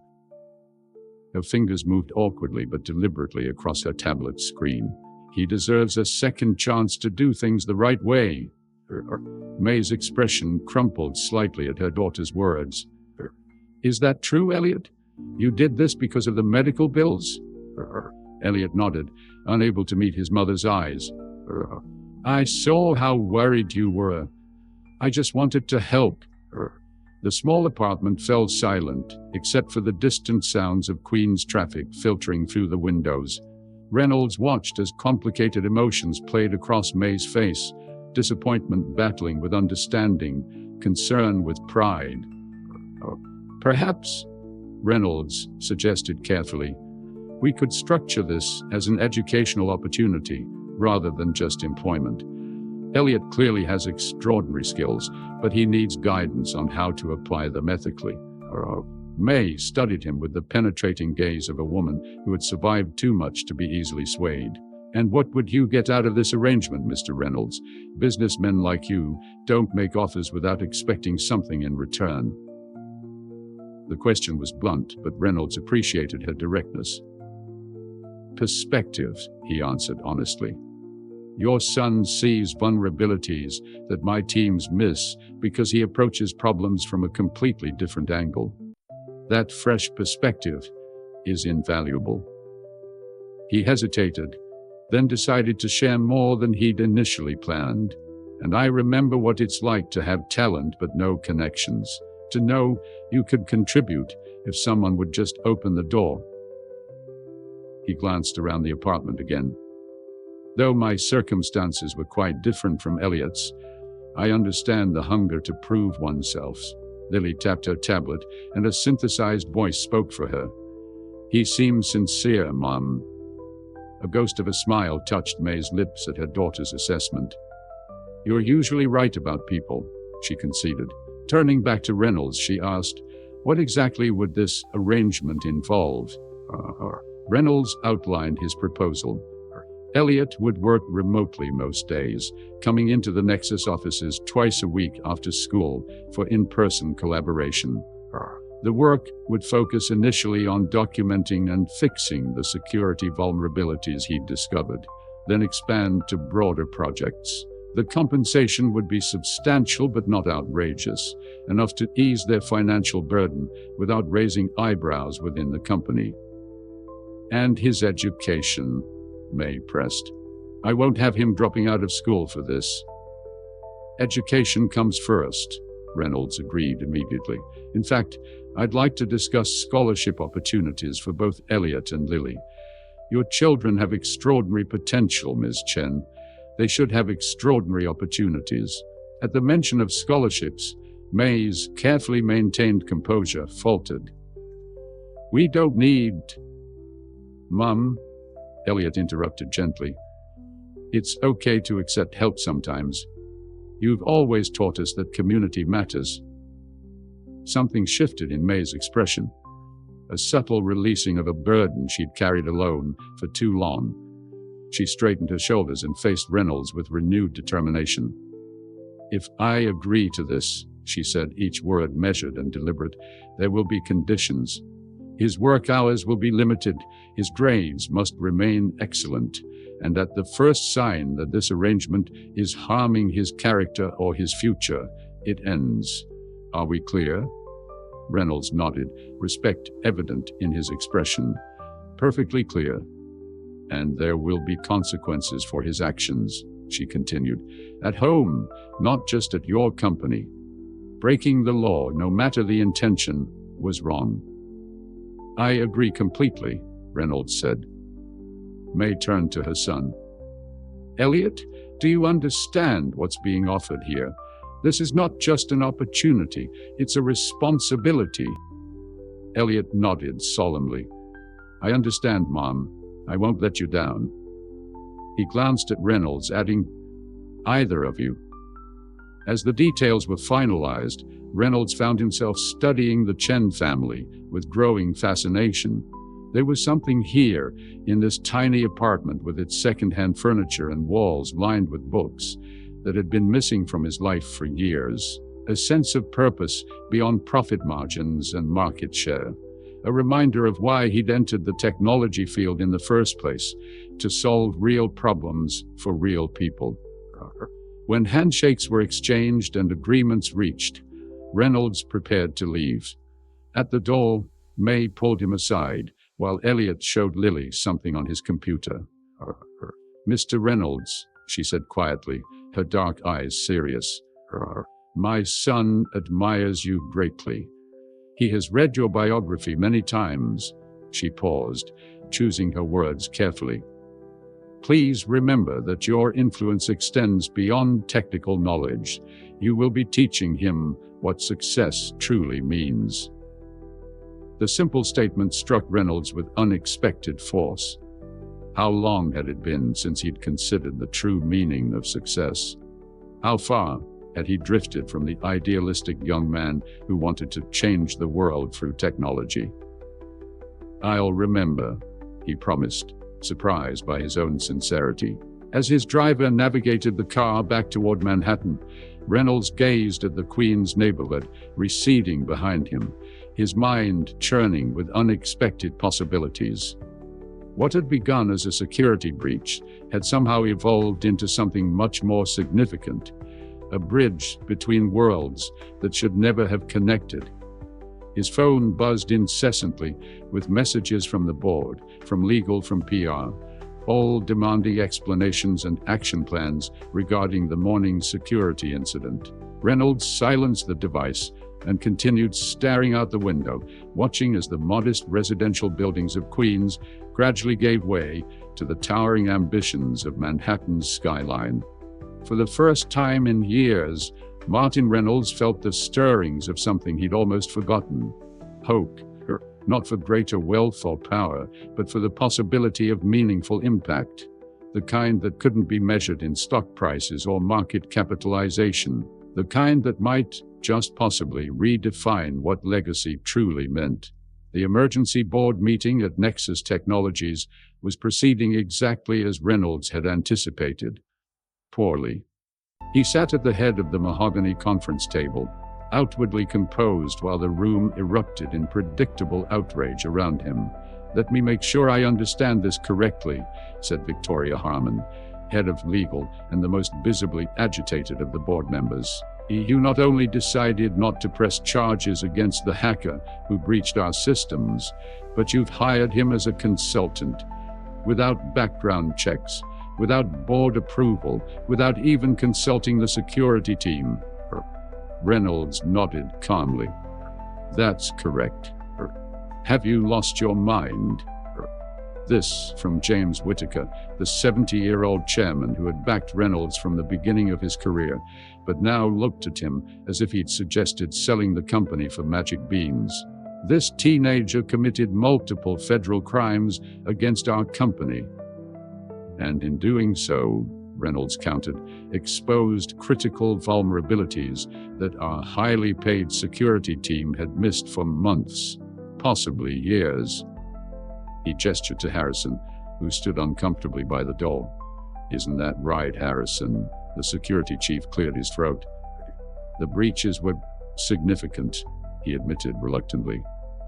Her fingers moved awkwardly but deliberately across her tablet screen. "He deserves a second chance to do things the right way." May's expression crumpled slightly at her daughter's words. "Is that true, Eliot? You did this because of the medical bills?" Eliot nodded, unable to meet his mother's eyes. "I saw how worried you were. I just wanted to help." The small apartment fell silent, except for the distant sounds of Queen's traffic filtering through the windows. Reynolds watched as complicated emotions played across May's face, disappointment battling with understanding, concern with pride. "Perhaps," Reynolds suggested carefully, "we could structure this as an educational opportunity rather than just employment. Eliot clearly has extraordinary skills, but he needs guidance on how to apply them ethically." May studied him with the penetrating gaze of a woman who had survived too much to be easily swayed. "And what would you get out of this arrangement, Mr. Reynolds? Businessmen like you don't make offers without expecting something in return." The question was blunt, but Reynolds appreciated her directness. "Perspective," he answered honestly. "Your son sees vulnerabilities that my teams miss because he approaches problems from a completely different angle. That fresh perspective is invaluable." He hesitated, then decided to share more than he'd initially planned. "And I remember what it's like to have talent but no connections, to know you could contribute if someone would just open the door." He glanced around the apartment again. "Though my circumstances were quite different from Eliot's, I understand the hunger to prove oneself." Lily tapped her tablet, and a synthesized voice spoke for her. "He seems sincere, Mom." A ghost of a smile touched May's lips at her daughter's assessment. "You're usually right about people," she conceded. Turning back to Reynolds, she asked, "What exactly would this arrangement involve?" Reynolds outlined his proposal. Eliot would work remotely most days, coming into the Nexus offices twice a week after school for in-person collaboration. The work would focus initially on documenting and fixing the security vulnerabilities he'd discovered, then expand to broader projects. The compensation would be substantial but not outrageous, enough to ease their financial burden without raising eyebrows within the company. "And his education," May pressed. "I won't have him dropping out of school for this." "Education comes first," Reynolds agreed immediately. "In fact, I'd like to discuss scholarship opportunities for both Eliot and Lily. Your children have extraordinary potential, Ms. Chen. They should have extraordinary opportunities." At the mention of scholarships, May's carefully maintained composure faltered. "We don't need—" "Mum," Eliot interrupted gently. "It's okay to accept help sometimes. You've always taught us that community matters." Something shifted in May's expression, a subtle releasing of a burden she'd carried alone for too long. She straightened her shoulders and faced Reynolds with renewed determination. "If I agree to this," she said, each word measured and deliberate, "there will be conditions. His work hours will be limited, his grades must remain excellent, and at the first sign that this arrangement is harming his character or his future, it ends. Are we clear?" Reynolds nodded, respect evident in his expression. "Perfectly clear. And there will be consequences for his actions," she continued. "At home, not just at your company. Breaking the law, no matter the intention, was wrong." "I agree completely," Reynolds said. May turned to her son. Eliot, do you understand what's being offered here? This is not just an opportunity, it's a responsibility. Eliot nodded solemnly. I understand, Mom. I won't let you down. He glanced at Reynolds, adding, either of you. As the details were finalized, Reynolds found himself studying the Chen family with growing fascination. There was something here, in this tiny apartment with its second-hand furniture and walls lined with books, that had been missing from his life for years. A sense of purpose beyond profit margins and market share. A reminder of why he'd entered the technology field in the first place, to solve real problems for real people. When handshakes were exchanged and agreements reached, Reynolds prepared to leave. At the door, May pulled him aside, while Eliot showed Lily something on his computer. Mr. Reynolds, she said quietly, her dark eyes serious. My son admires you greatly. He has read your biography many times. She paused, choosing her words carefully. Please remember that your influence extends beyond technical knowledge. You will be teaching him what success truly means. The simple statement struck Reynolds with unexpected force. How long had it been since he'd considered the true meaning of success? How far had he drifted from the idealistic young man who wanted to change the world through technology? I'll remember, he promised, surprised by his own sincerity. As his driver navigated the car back toward Manhattan, Reynolds gazed at the Queens neighborhood receding behind him, his mind churning with unexpected possibilities. What had begun as a security breach had somehow evolved into something much more significant, a bridge between worlds that should never have connected. His phone buzzed incessantly with messages from the board, from legal, from PR, all demanding explanations and action plans regarding the morning's security incident. Reynolds silenced the device and continued staring out the window, watching as the modest residential buildings of Queens gradually gave way to the towering ambitions of Manhattan's skyline. For the first time in years, Martin Reynolds felt the stirrings of something he'd almost forgotten. Hope, not for greater wealth or power, but for the possibility of meaningful impact, the kind that couldn't be measured in stock prices or market capitalization, the kind that might, just possibly, redefine what legacy truly meant. The emergency board meeting at Nexus Technologies was proceeding exactly as Reynolds had anticipated. Poorly. He sat at the head of the mahogany conference table, outwardly composed while the room erupted in predictable outrage around him. Let me make sure I understand this correctly, said Victoria Harmon, head of legal and the most visibly agitated of the board members. You not only decided not to press charges against the hacker who breached our systems, but you've hired him as a consultant, without background checks, without board approval, without even consulting the security team. Reynolds nodded calmly. That's correct. Have you lost your mind? This from James Whitaker, the 70-year-old chairman who had backed Reynolds from the beginning of his career, but now looked at him as if he'd suggested selling the company for magic beans. This teenager committed multiple federal crimes against our company. And in doing so, Reynolds countered, exposed critical vulnerabilities that our highly paid security team had missed for months, possibly years. He gestured to Harrison, who stood uncomfortably by the door. Isn't that right, Harrison? The security chief cleared his throat. The breaches were significant, he admitted reluctantly.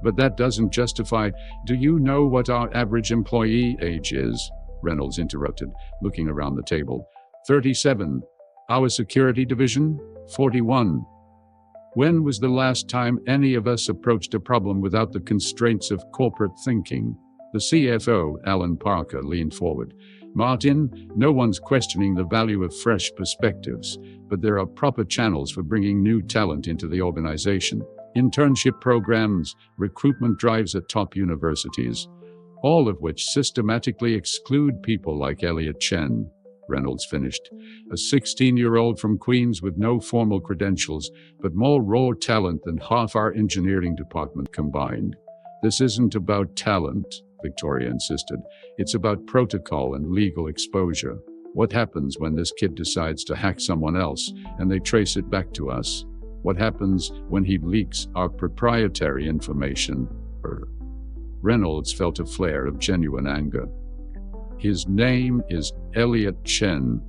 But that doesn't justify. Do you know what our average employee age is? Reynolds interrupted, looking around the table. 37. Our security division? 41. When was the last time any of us approached a problem without the constraints of corporate thinking? The CFO, Alan Parker, leaned forward. Martin, no one's questioning the value of fresh perspectives, but there are proper channels for bringing new talent into the organization. Internship programs, recruitment drives at top universities. all of which systematically exclude people like Eliot Chen, Reynolds finished, a 16-year-old from Queens with no formal credentials, but more raw talent than half our engineering department combined. This isn't about talent, Victoria insisted. It's about protocol and legal exposure. What happens when this kid decides to hack someone else and they trace it back to us? What happens when he leaks our proprietary information? Reynolds felt a flare of genuine anger. His name is Eliot Chen,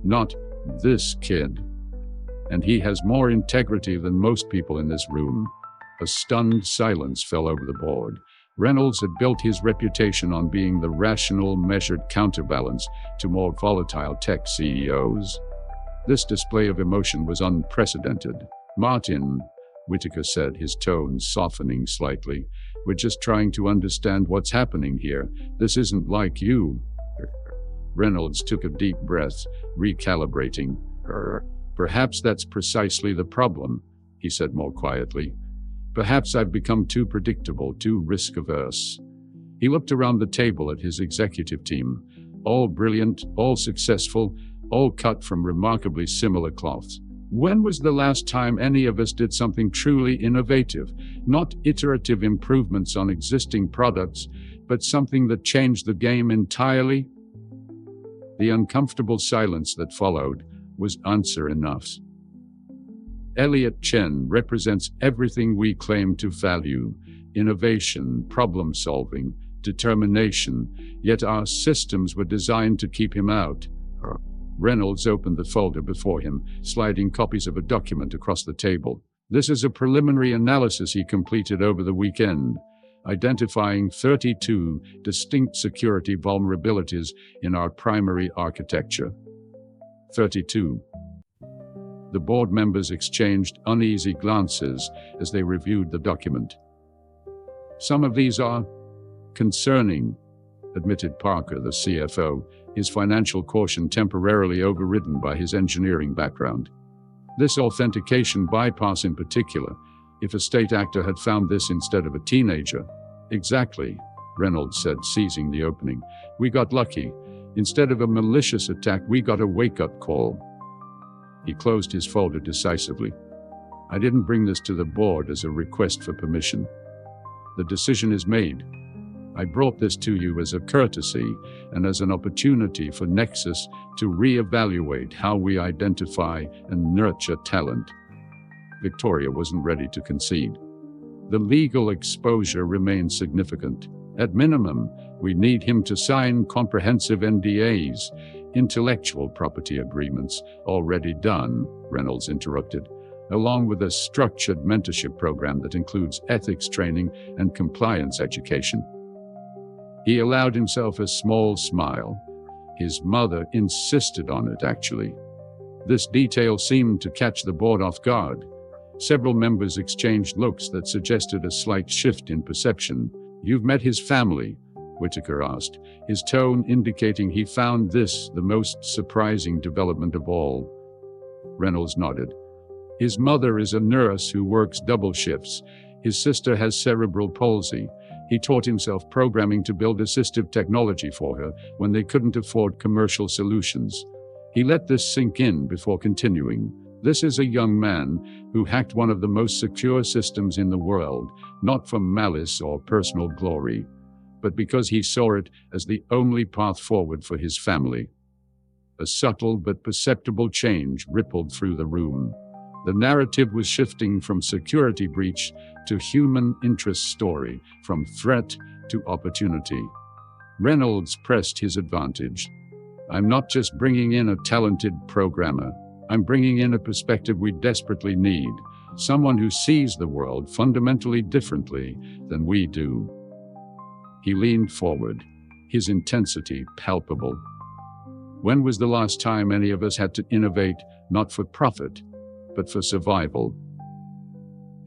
not this kid. And he has more integrity than most people in this room. A stunned silence fell over the board. Reynolds had built his reputation on being the rational, measured counterbalance to more volatile tech CEOs. This display of emotion was unprecedented. Martin, Whitaker said, his tone softening slightly, we're just trying to understand what's happening here. This isn't like you. Reynolds took a deep breath, recalibrating. Perhaps that's precisely the problem, he said more quietly. Perhaps I've become too predictable, too risk-averse. He looked around the table at his executive team, all brilliant, all successful, all cut from remarkably similar cloth. When was the last time any of us did something truly innovative? Not iterative improvements on existing products, but something that changed the game entirely? The uncomfortable silence that followed was answer enough. Eliot Chen represents everything we claim to value: innovation, problem-solving, determination, yet our systems were designed to keep him out. Reynolds opened the folder before him, sliding copies of a document across the table. This is a preliminary analysis he completed over the weekend, identifying 32 distinct security vulnerabilities in our primary architecture. 32. The board members exchanged uneasy glances as they reviewed the document. Some of these are concerning, admitted Parker, the CFO, his financial caution temporarily overridden by his engineering background. This authentication bypass in particular, if a state actor had found this instead of a teenager. Exactly, Reynolds said, seizing the opening. We got lucky. Instead of a malicious attack, we got a wake-up call. He closed his folder decisively. I didn't bring this to the board as a request for permission. The decision is made. I brought this to you as a courtesy and as an opportunity for Nexus to reevaluate how we identify and nurture talent. Victoria wasn't ready to concede. The legal exposure remains significant. At minimum, we need him to sign comprehensive NDAs, intellectual property agreements, already done, Reynolds interrupted, along with a structured mentorship program that includes ethics training and compliance education. He allowed himself a small smile. His mother insisted on it, actually. This detail seemed to catch the board off guard. Several members exchanged looks that suggested a slight shift in perception. You've met his family? Whitaker asked, his tone indicating he found this the most surprising development of all. Reynolds nodded. His mother is a nurse who works double shifts. His sister has cerebral palsy. He taught himself programming to build assistive technology for her when they couldn't afford commercial solutions. He let this sink in before continuing. This is a young man who hacked one of the most secure systems in the world, not from malice or personal glory, but because he saw it as the only path forward for his family. A subtle but perceptible change rippled through the room. The narrative was shifting from security breach to human interest story, from threat to opportunity. Reynolds pressed his advantage. I'm not just bringing in a talented programmer. I'm bringing in a perspective we desperately need, someone who sees the world fundamentally differently than we do. He leaned forward, his intensity palpable. When was the last time any of us had to innovate, not for profit, but for survival?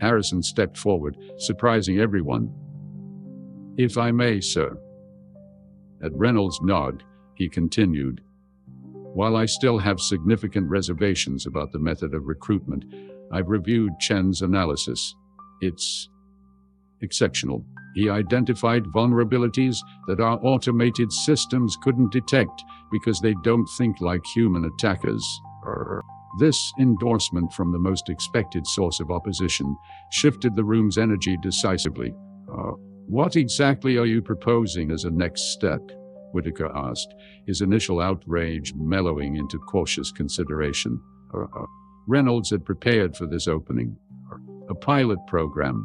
Harrison stepped forward, surprising everyone. If I may, sir. At Reynolds' nod, he continued. While I still have significant reservations about the method of recruitment, I've reviewed Chen's analysis. It's exceptional, He identified vulnerabilities that our automated systems couldn't detect because they don't think like human attackers. This endorsement from the most expected source of opposition shifted the room's energy decisively. What exactly are you proposing as a next step? Whitaker asked, his initial outrage mellowing into cautious consideration. Reynolds had prepared for this opening. A pilot program.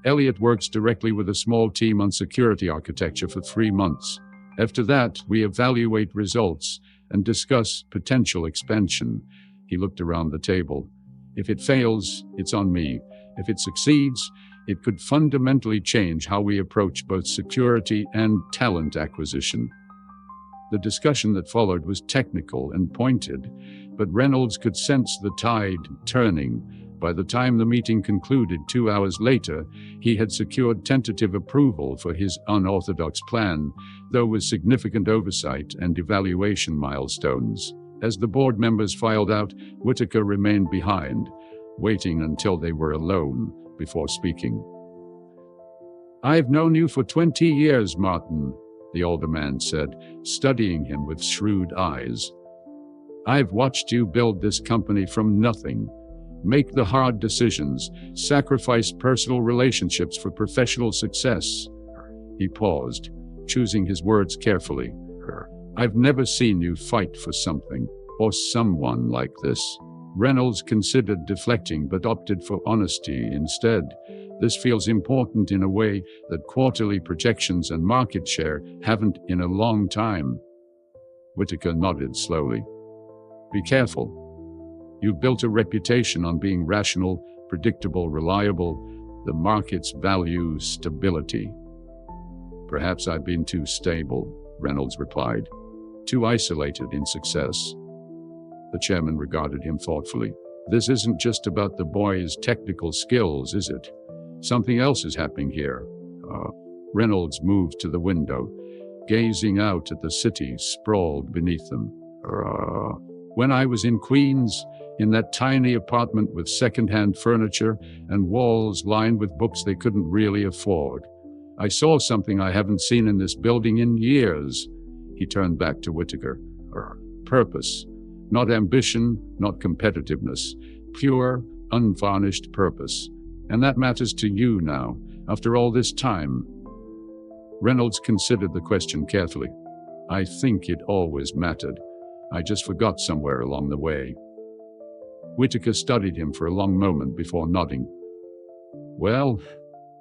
Eliot works directly with a small team on security architecture for 3 months. After that, we evaluate results and discuss potential expansion. He looked around the table. If it fails, it's on me. If it succeeds, it could fundamentally change how we approach both security and talent acquisition. The discussion that followed was technical and pointed, but Reynolds could sense the tide turning. By the time the meeting concluded 2 hours later, he had secured tentative approval for his unorthodox plan, though with significant oversight and evaluation milestones. As the board members filed out, Whitaker remained behind, waiting until they were alone before speaking. "I've known you for 20 years, Martin," the older man said, studying him with shrewd eyes. "I've watched you build this company from nothing. Make the hard decisions, sacrifice personal relationships for professional success." He paused, choosing his words carefully. "I've never seen you fight for something, or someone like this." Reynolds considered deflecting but opted for honesty instead. "This feels important in a way that quarterly projections and market share haven't in a long time." Whitaker nodded slowly. "Be careful. You've built a reputation on being rational, predictable, reliable. The markets value stability." "Perhaps I've been too stable," Reynolds replied. "Too isolated in success." The chairman regarded him thoughtfully. "This isn't just about the boy's technical skills, is it? Something else is happening here." Reynolds moved to the window, gazing out at the city sprawled beneath them. "When I was in Queens, in that tiny apartment with second-hand furniture and walls lined with books they couldn't really afford, I saw something I haven't seen in this building in years." He turned back to Whitaker. "Purpose. Not ambition, not competitiveness. Pure, unvarnished purpose. And that matters to you now, after all this time." Reynolds considered the question carefully. "I think it always mattered. I just forgot somewhere along the way." Whitaker studied him for a long moment before nodding. "Well,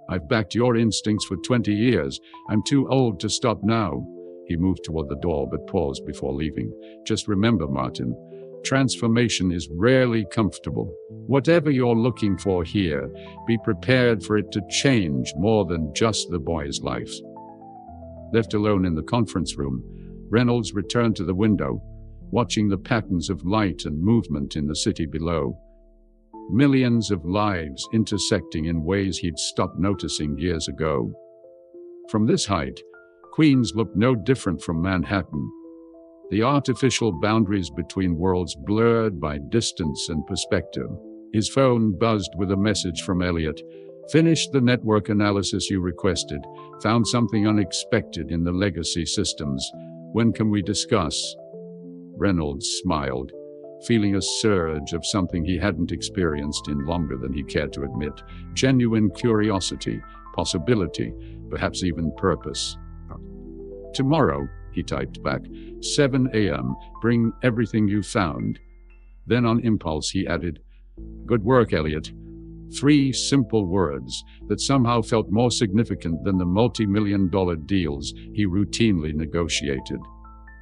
I've backed your instincts for 20 years. I'm too old to stop now." He moved toward the door but paused before leaving. "Just remember, Martin, transformation is rarely comfortable. Whatever you're looking for here, be prepared for it to change more than just the boy's life." Left alone in the conference room, Reynolds returned to the window, watching the patterns of light and movement in the city below. Millions of lives intersecting in ways he'd stopped noticing years ago. From this height, Queens looked no different from Manhattan. The artificial boundaries between worlds blurred by distance and perspective. His phone buzzed with a message from Eliot. "Finished the network analysis you requested. Found something unexpected in the legacy systems. When can we discuss?" Reynolds smiled, feeling a surge of something he hadn't experienced in longer than he cared to admit. Genuine curiosity, possibility, perhaps even purpose. "Tomorrow," he typed back, 7 a.m., "bring everything you found." Then on impulse he added, "Good work, Eliot." 3 simple words that somehow felt more significant than the multi-million-dollar deals he routinely negotiated.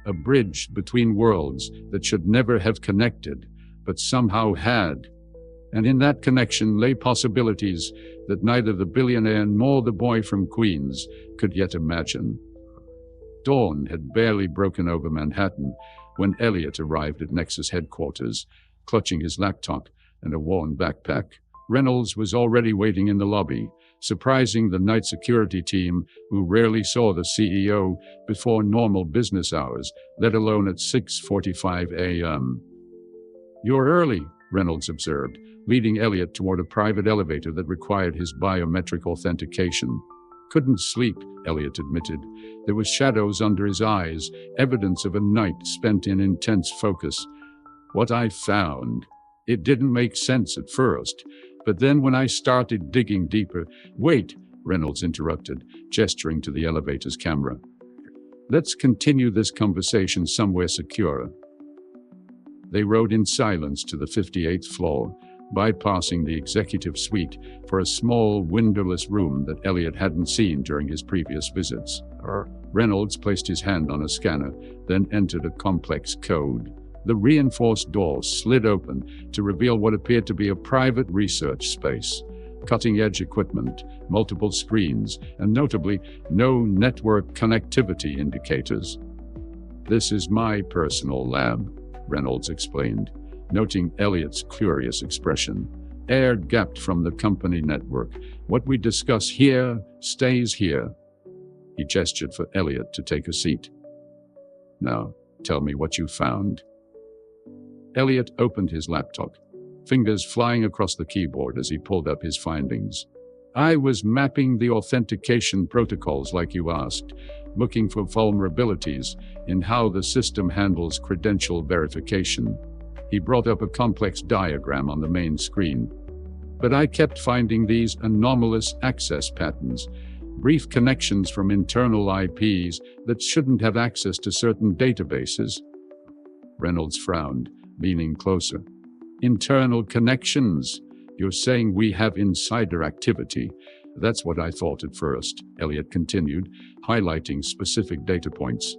A bridge between worlds that should never have connected, but somehow had. And in that connection lay possibilities that neither the billionaire nor the boy from Queens could yet imagine. Dawn had barely broken over Manhattan when Eliot arrived at Nexus headquarters, clutching his laptop and a worn backpack. Reynolds was already waiting in the lobby, surprising the night security team who rarely saw the CEO before normal business hours, let alone at 6:45 a.m. "You're early," Reynolds observed, leading Eliot toward a private elevator that required his biometric authentication. Couldn't sleep, Eliot admitted. There were shadows under his eyes, evidence of a night spent in intense focus. What I found, it didn't make sense at first, but then when I started digging deeper— Wait, Reynolds interrupted, gesturing to the elevator's camera. Let's continue this conversation somewhere secure. They rode in silence to the 58th floor, bypassing the executive suite for a small, windowless room that Eliot hadn't seen during his previous visits. Reynolds placed his hand on a scanner, then entered a complex code. The reinforced door slid open to reveal what appeared to be a private research space. Cutting-edge equipment, multiple screens, and notably, no network connectivity indicators. "This is my personal lab," Reynolds explained, noting Eliot's curious expression. "Air-gapped from the company network. What we discuss here stays here." He gestured for Eliot to take a seat. "Now, tell me what you found." Eliot opened his laptop, fingers flying across the keyboard as he pulled up his findings. "I was mapping the authentication protocols like you asked, looking for vulnerabilities in how the system handles credential verification." He brought up a complex diagram on the main screen. "But I kept finding these anomalous access patterns, brief connections from internal IPs that shouldn't have access to certain databases." Reynolds frowned, leaning closer. "Internal connections? You're saying we have insider activity?" "That's what I thought at first," Eliot continued, highlighting specific data points.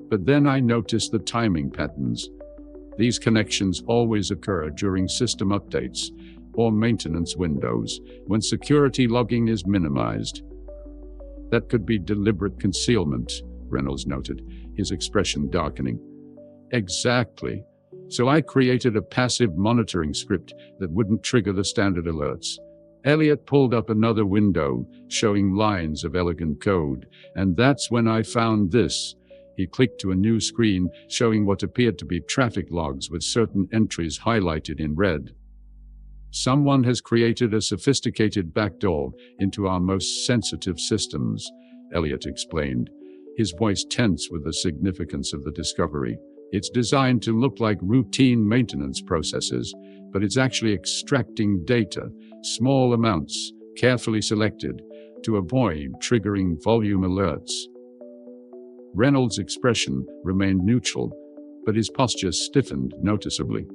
"But then I noticed the timing patterns. These connections always occur during system updates or maintenance windows, when security logging is minimized." "That could be deliberate concealment," Reynolds noted, his expression darkening. "Exactly. So I created a passive monitoring script that wouldn't trigger the standard alerts." Eliot pulled up another window, showing lines of elegant code, "And that's when I found this." He clicked to a new screen, showing what appeared to be traffic logs with certain entries highlighted in red. "Someone has created a sophisticated backdoor into our most sensitive systems," Eliot explained, his voice tense with the significance of the discovery. "It's designed to look like routine maintenance processes, but it's actually extracting data, small amounts, carefully selected, to avoid triggering volume alerts." Reynolds' expression remained neutral, but his posture stiffened noticeably.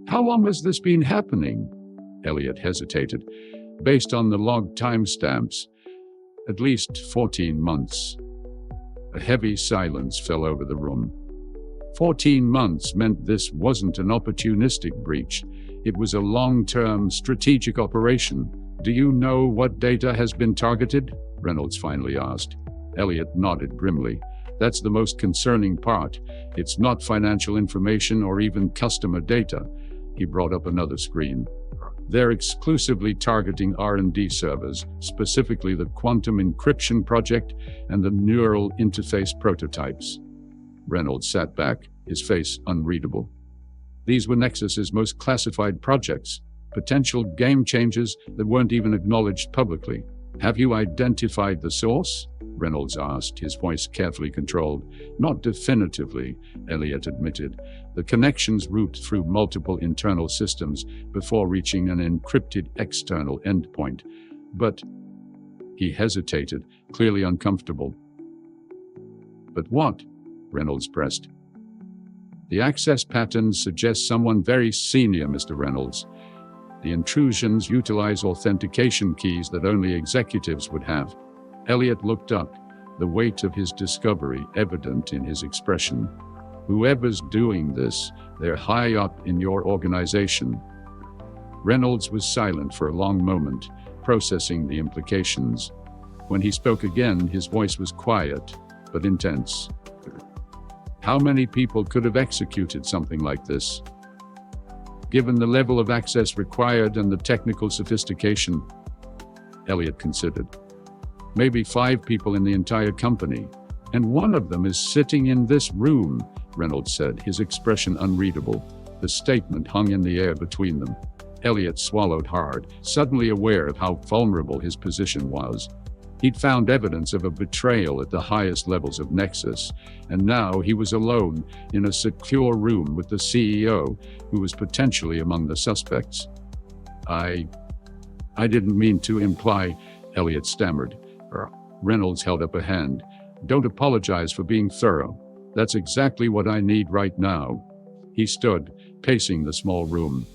"How long has this been happening?" Eliot hesitated. "Based on the log timestamps, at least 14 months. A heavy silence fell over the room. 14 months meant this wasn't an opportunistic breach. It was a long-term strategic operation. "Do you know what data has been targeted?" Reynolds finally asked. Eliot nodded grimly. "That's the most concerning part. It's not financial information or even customer data." He brought up another screen. "They're exclusively targeting R&D servers, specifically the quantum encryption project and the neural interface prototypes." Reynolds sat back, his face unreadable. "These were Nexus's most classified projects, potential game changers that weren't even acknowledged publicly." "Have you identified the source?" Reynolds asked, his voice carefully controlled. "Not definitively," Eliot admitted. "The connections route through multiple internal systems before reaching an encrypted external endpoint. But—" He hesitated, clearly uncomfortable. "But what?" Reynolds pressed. "The access patterns suggest someone very senior, Mr. Reynolds. The intrusions utilize authentication keys that only executives would have." Eliot looked up, the weight of his discovery evident in his expression. "Whoever's doing this, they're high up in your organization." Reynolds was silent for a long moment, processing the implications. When he spoke again, his voice was quiet, but intense. "How many people could have executed something like this? Given the level of access required and the technical sophistication?" Eliot considered. "Maybe 5 people in the entire company. And one of them is sitting in this room," Reynolds said, his expression unreadable. The statement hung in the air between them. Eliot swallowed hard, suddenly aware of how vulnerable his position was. He'd found evidence of a betrayal at the highest levels of Nexus, and now he was alone in a secure room with the CEO, who was potentially among the suspects. I didn't mean to imply, Eliot stammered. Reynolds held up a hand. Don't apologize for being thorough. That's exactly what I need right now. He stood, pacing the small room.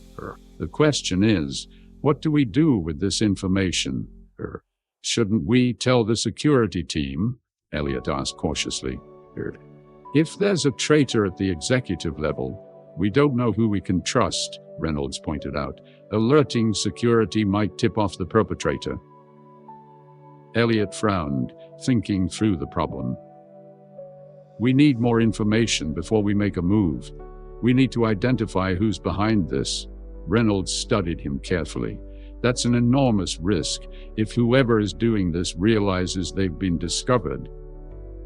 The question is, what do we do with this information? Shouldn't we tell the security team? Eliot asked cautiously. If there's a traitor at the executive level, we don't know who we can trust, Reynolds pointed out. Alerting security might tip off the perpetrator. Eliot frowned, thinking through the problem. We need more information before we make a move. We need to identify who's behind this. Reynolds studied him carefully. That's an enormous risk. If whoever is doing this realizes they've been discovered,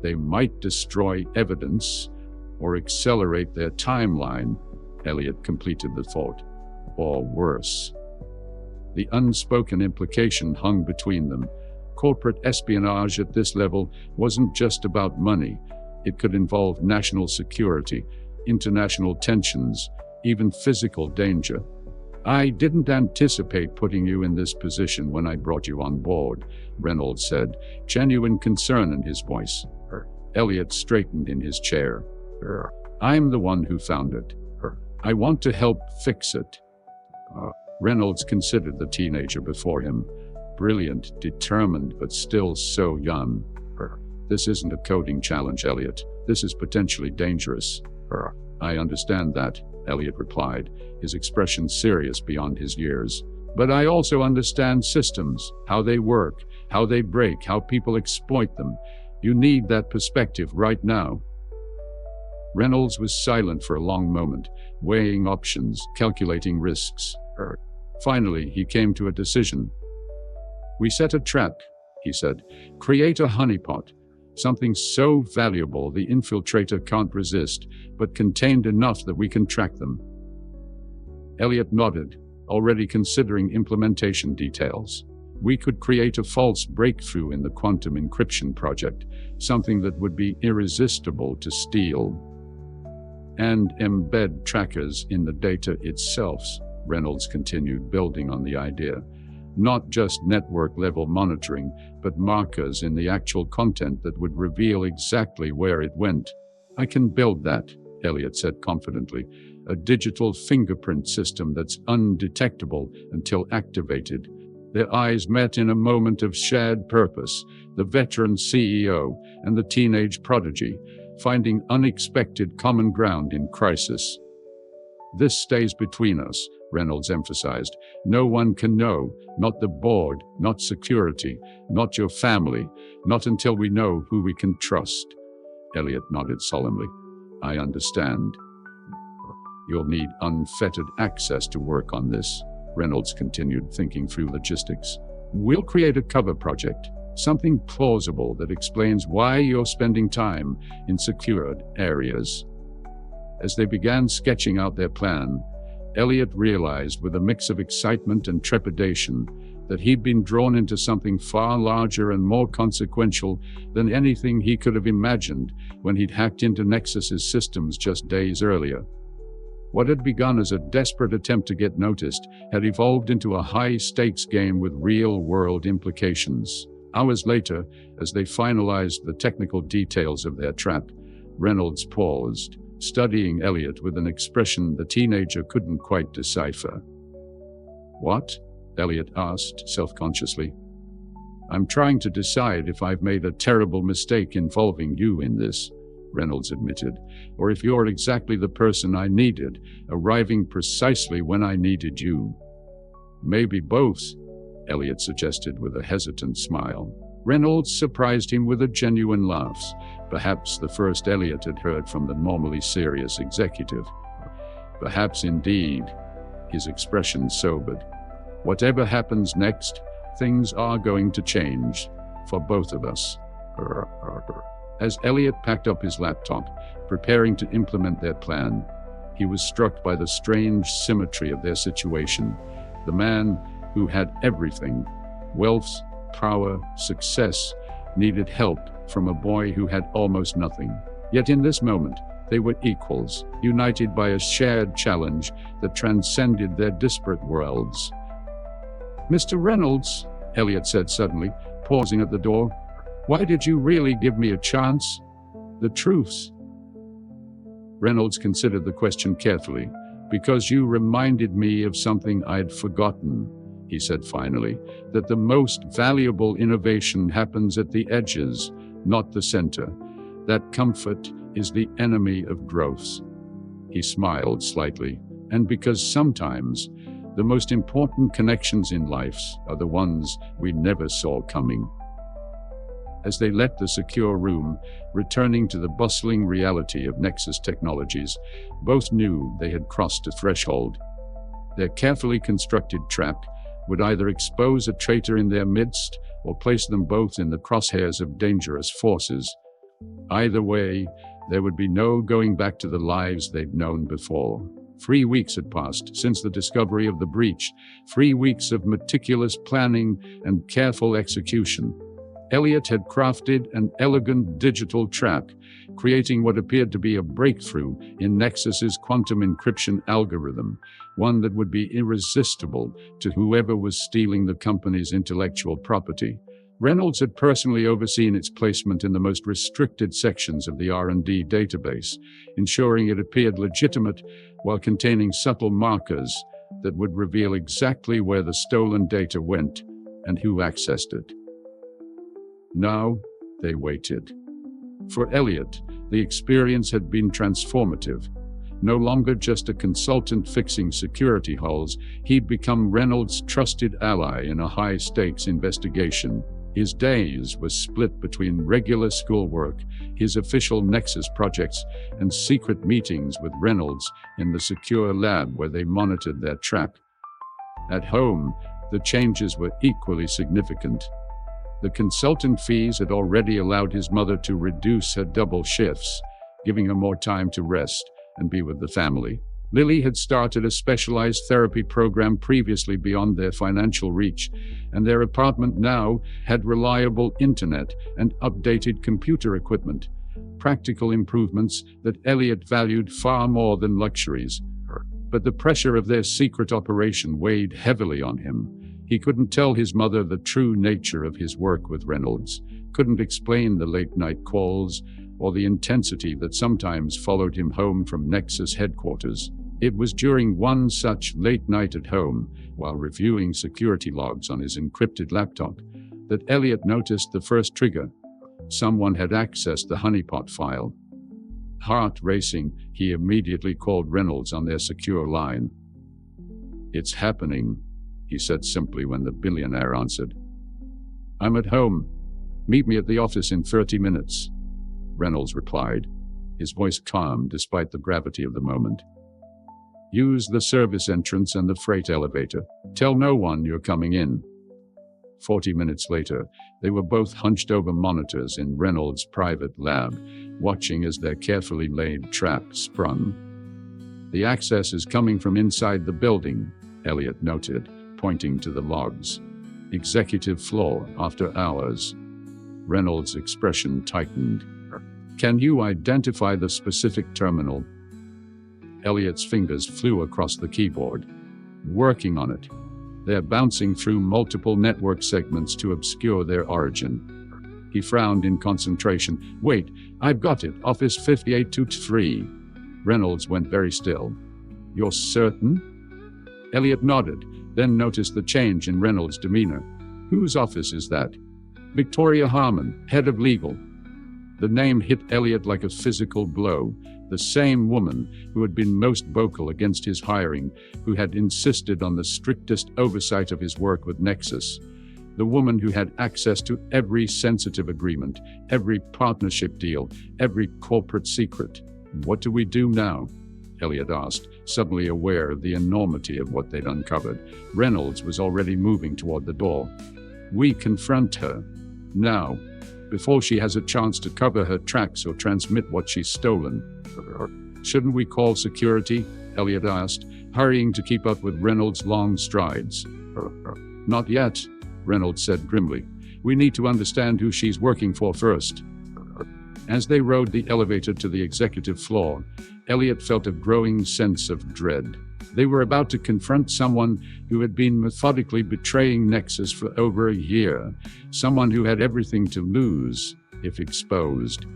they might destroy evidence or accelerate their timeline, Eliot completed the thought. Or worse. The unspoken implication hung between them. Corporate espionage at this level wasn't just about money. It could involve national security, international tensions, even physical danger. I didn't anticipate putting you in this position when I brought you on board, Reynolds said, genuine concern in his voice. Eliot straightened in his chair. I'm the one who found it. I want to help fix it. Reynolds considered the teenager before him. Brilliant, determined, but still so young. This isn't a coding challenge, Eliot. This is potentially dangerous. I understand that, Eliot replied, his expression serious beyond his years. But I also understand systems, how they work, how they break, how people exploit them. You need that perspective right now. Reynolds was silent for a long moment, weighing options, calculating risks. Finally, he came to a decision. We set a trap, he said. Create a honeypot. Something so valuable the infiltrator can't resist, but contained enough that we can track them. Eliot nodded, already considering implementation details. We could create a false breakthrough in the quantum encryption project, something that would be irresistible to steal. And embed trackers in the data itself, Reynolds continued, building on the idea. Not just network-level monitoring, but markers in the actual content that would reveal exactly where it went. I can build that, Eliot said confidently. A digital fingerprint system that's undetectable until activated. Their eyes met in a moment of shared purpose, the veteran CEO and the teenage prodigy, finding unexpected common ground in crisis. This stays between us, Reynolds emphasized. No one can know, not the board, not security, not your family, not until we know who we can trust. Eliot nodded solemnly. I understand. You'll need unfettered access to work on this, Reynolds continued, thinking through logistics. We'll create a cover project, something plausible that explains why you're spending time in secured areas. As they began sketching out their plan, Eliot realized with a mix of excitement and trepidation that he'd been drawn into something far larger and more consequential than anything he could have imagined when he'd hacked into Nexus's systems just days earlier. What had begun as a desperate attempt to get noticed had evolved into a high-stakes game with real-world implications. Hours later, as they finalized the technical details of their trap, Reynolds paused, studying Eliot with an expression the teenager couldn't quite decipher. What? Eliot asked self-consciously. I'm trying to decide if I've made a terrible mistake involving you in this, Reynolds admitted, or if you're exactly the person I needed, arriving precisely when I needed you. Maybe both, Eliot suggested with a hesitant smile. Reynolds surprised him with a genuine laugh, perhaps the first Eliot had heard from the normally serious executive. Perhaps indeed. His expression sobered. Whatever happens next, things are going to change, for both of us. As Eliot packed up his laptop, preparing to implement their plan, he was struck by the strange symmetry of their situation. The man who had everything, wealth, power, success, needed help from a boy who had almost nothing. Yet in this moment, they were equals, united by a shared challenge that transcended their disparate worlds. "Mr. Reynolds," Eliot said suddenly, pausing at the door, "why did you really give me a chance? The truths." Reynolds considered the question carefully. "Because you reminded me of something I'd forgotten," he said finally, "that the most valuable innovation happens at the edges, not the center. That comfort is the enemy of growth." He smiled slightly, "And because sometimes the most important connections in life are the ones we never saw coming." As they left the secure room, returning to the bustling reality of Nexus Technologies, both knew they had crossed a threshold. Their carefully constructed trap would either expose a traitor in their midst or place them both in the crosshairs of dangerous forces. Either way, there would be no going back to the lives they'd known before. 3 weeks had passed since the discovery of the breach, 3 weeks of meticulous planning and careful execution. Eliot had crafted an elegant digital trap, creating what appeared to be a breakthrough in Nexus's quantum encryption algorithm, one that would be irresistible to whoever was stealing the company's intellectual property. Reynolds had personally overseen its placement in the most restricted sections of the R&D database, ensuring it appeared legitimate while containing subtle markers that would reveal exactly where the stolen data went and who accessed it. Now, they waited. For Eliot, the experience had been transformative. No longer just a consultant fixing security holes, he'd become Reynolds' trusted ally in a high-stakes investigation. His days were split between regular schoolwork, his official Nexus projects, and secret meetings with Reynolds in the secure lab where they monitored their trap. At home, the changes were equally significant. The consultant fees had already allowed his mother to reduce her double shifts, giving her more time to rest and be with the family. Lily had started a specialized therapy program previously beyond their financial reach, and their apartment now had reliable internet and updated computer equipment, practical improvements that Eliot valued far more than luxuries. But the pressure of their secret operation weighed heavily on him. He couldn't tell his mother the true nature of his work with Reynolds, couldn't explain the late-night calls or the intensity that sometimes followed him home from Nexus headquarters. It was during one such late night at home, while reviewing security logs on his encrypted laptop, that Eliot noticed the first trigger. Someone had accessed the honeypot file. Heart racing, he immediately called Reynolds on their secure line. "It's happening," he said simply when the billionaire answered. "I'm at home. Meet me at the office in 30 minutes. Reynolds replied, his voice calm despite the gravity of the moment. "Use the service entrance and the freight elevator. Tell no one you're coming in." 40 minutes later, they were both hunched over monitors in Reynolds' private lab, watching as their carefully laid trap sprung. "The access is coming from inside the building," Eliot noted, pointing to the logs. "Executive floor, after hours." Reynolds' expression tightened. "Can you identify the specific terminal?" Eliot's fingers flew across the keyboard. "Working on it. They're bouncing through multiple network segments to obscure their origin." He frowned in concentration. "Wait, I've got it. Office 5823. Reynolds went very still. "You're certain?" Eliot nodded, then noticed the change in Reynolds' demeanor. "Whose office is that?" "Victoria Harmon, head of legal." The name hit Eliot like a physical blow. The same woman who had been most vocal against his hiring, who had insisted on the strictest oversight of his work with Nexus. The woman who had access to every sensitive agreement, every partnership deal, every corporate secret. "What do we do now?" Eliot asked, suddenly aware of the enormity of what they'd uncovered. Reynolds was already moving toward the door. "We confront her. Now, before she has a chance to cover her tracks or transmit what she's stolen." "Shouldn't we call security?" Eliot asked, hurrying to keep up with Reynolds' long strides. "Not yet," Reynolds said grimly. We need to understand who she's working for first. As they rode the elevator to the executive floor, Eliot felt a growing sense of dread. They were about to confront someone who had been methodically betraying Nexus for over a year, someone who had everything to lose if exposed.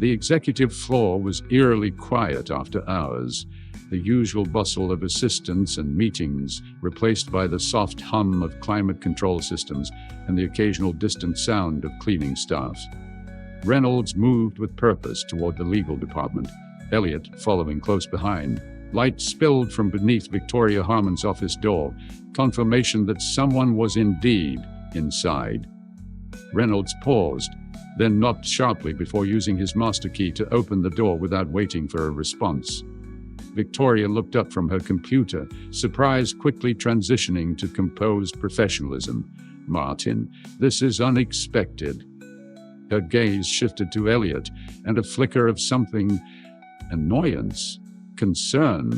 The executive floor was eerily quiet after hours, the usual bustle of assistants and meetings replaced by the soft hum of climate control systems and the occasional distant sound of cleaning staff. Reynolds moved with purpose toward the legal department, Eliot following close behind. Light spilled from beneath Victoria Harmon's office door, confirmation that someone was indeed inside. Reynolds paused, then knocked sharply before using his master key to open the door without waiting for a response. Victoria looked up from her computer, surprise quickly transitioning to composed professionalism. "Martin, this is unexpected." Her gaze shifted to Eliot, and a flicker of something, annoyance, concern,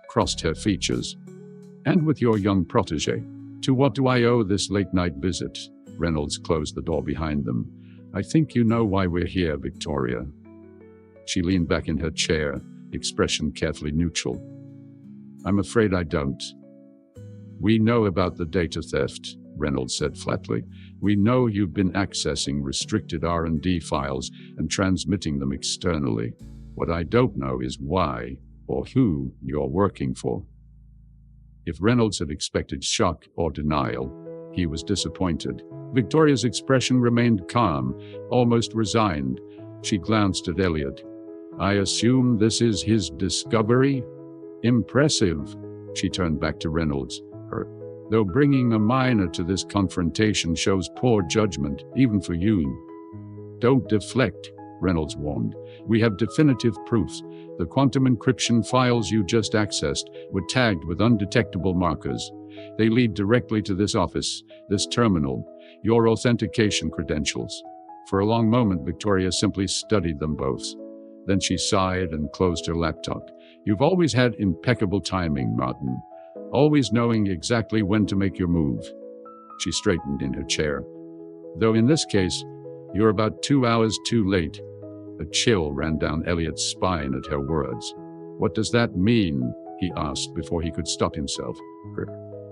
crossed her features. "And with your young protege, to what do I owe this late-night visit?" Reynolds closed the door behind them. "I think you know why we're here, Victoria." She leaned back in her chair, expression carefully neutral. "I'm afraid I don't." "We know about the data theft," Reynolds said flatly. "We know you've been accessing restricted R&D files and transmitting them externally. What I don't know is why or who you're working for." If Reynolds had expected shock or denial, he was disappointed. Victoria's expression remained calm, almost resigned. She glanced at Eliot. "I assume this is his discovery? Impressive." She turned back to Reynolds. "Though bringing a minor to this confrontation shows poor judgment, even for you." "Don't deflect," Reynolds warned. "We have definitive proof. The quantum encryption files you just accessed were tagged with undetectable markers. They lead directly to this office, this terminal, your authentication credentials." For a long moment, Victoria simply studied them both. Then she sighed and closed her laptop. "You've always had impeccable timing, Martin. Always knowing exactly when to make your move." She straightened in her chair. "Though in this case, you're about 2 hours too late." A chill ran down Eliot's spine at her words. "What does that mean?" he asked before he could stop himself.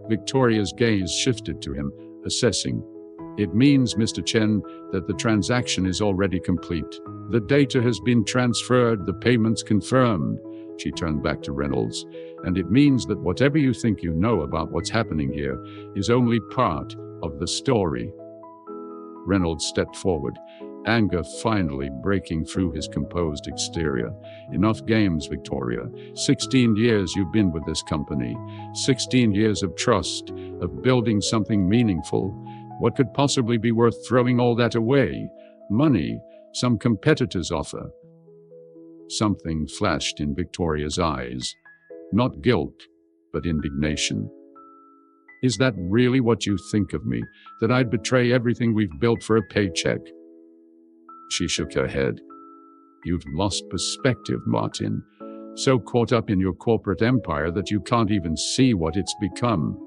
Victoria's gaze shifted to him, assessing. "It means, Mr. Chen, that the transaction is already complete. The data has been transferred, the payments confirmed." She turned back to Reynolds. "And it means that whatever you think you know about what's happening here is only part of the story." Reynolds stepped forward, anger finally breaking through his composed exterior. "Enough games, Victoria. 16 years you've been with this company. 16 years of trust, of building something meaningful. What could possibly be worth throwing all that away? Money, some competitor's offer." Something flashed in Victoria's eyes. Not guilt, but indignation. "Is that really what you think of me? That I'd betray everything we've built for a paycheck?" She shook her head. "You've lost perspective, Martin. So caught up in your corporate empire that you can't even see what it's become."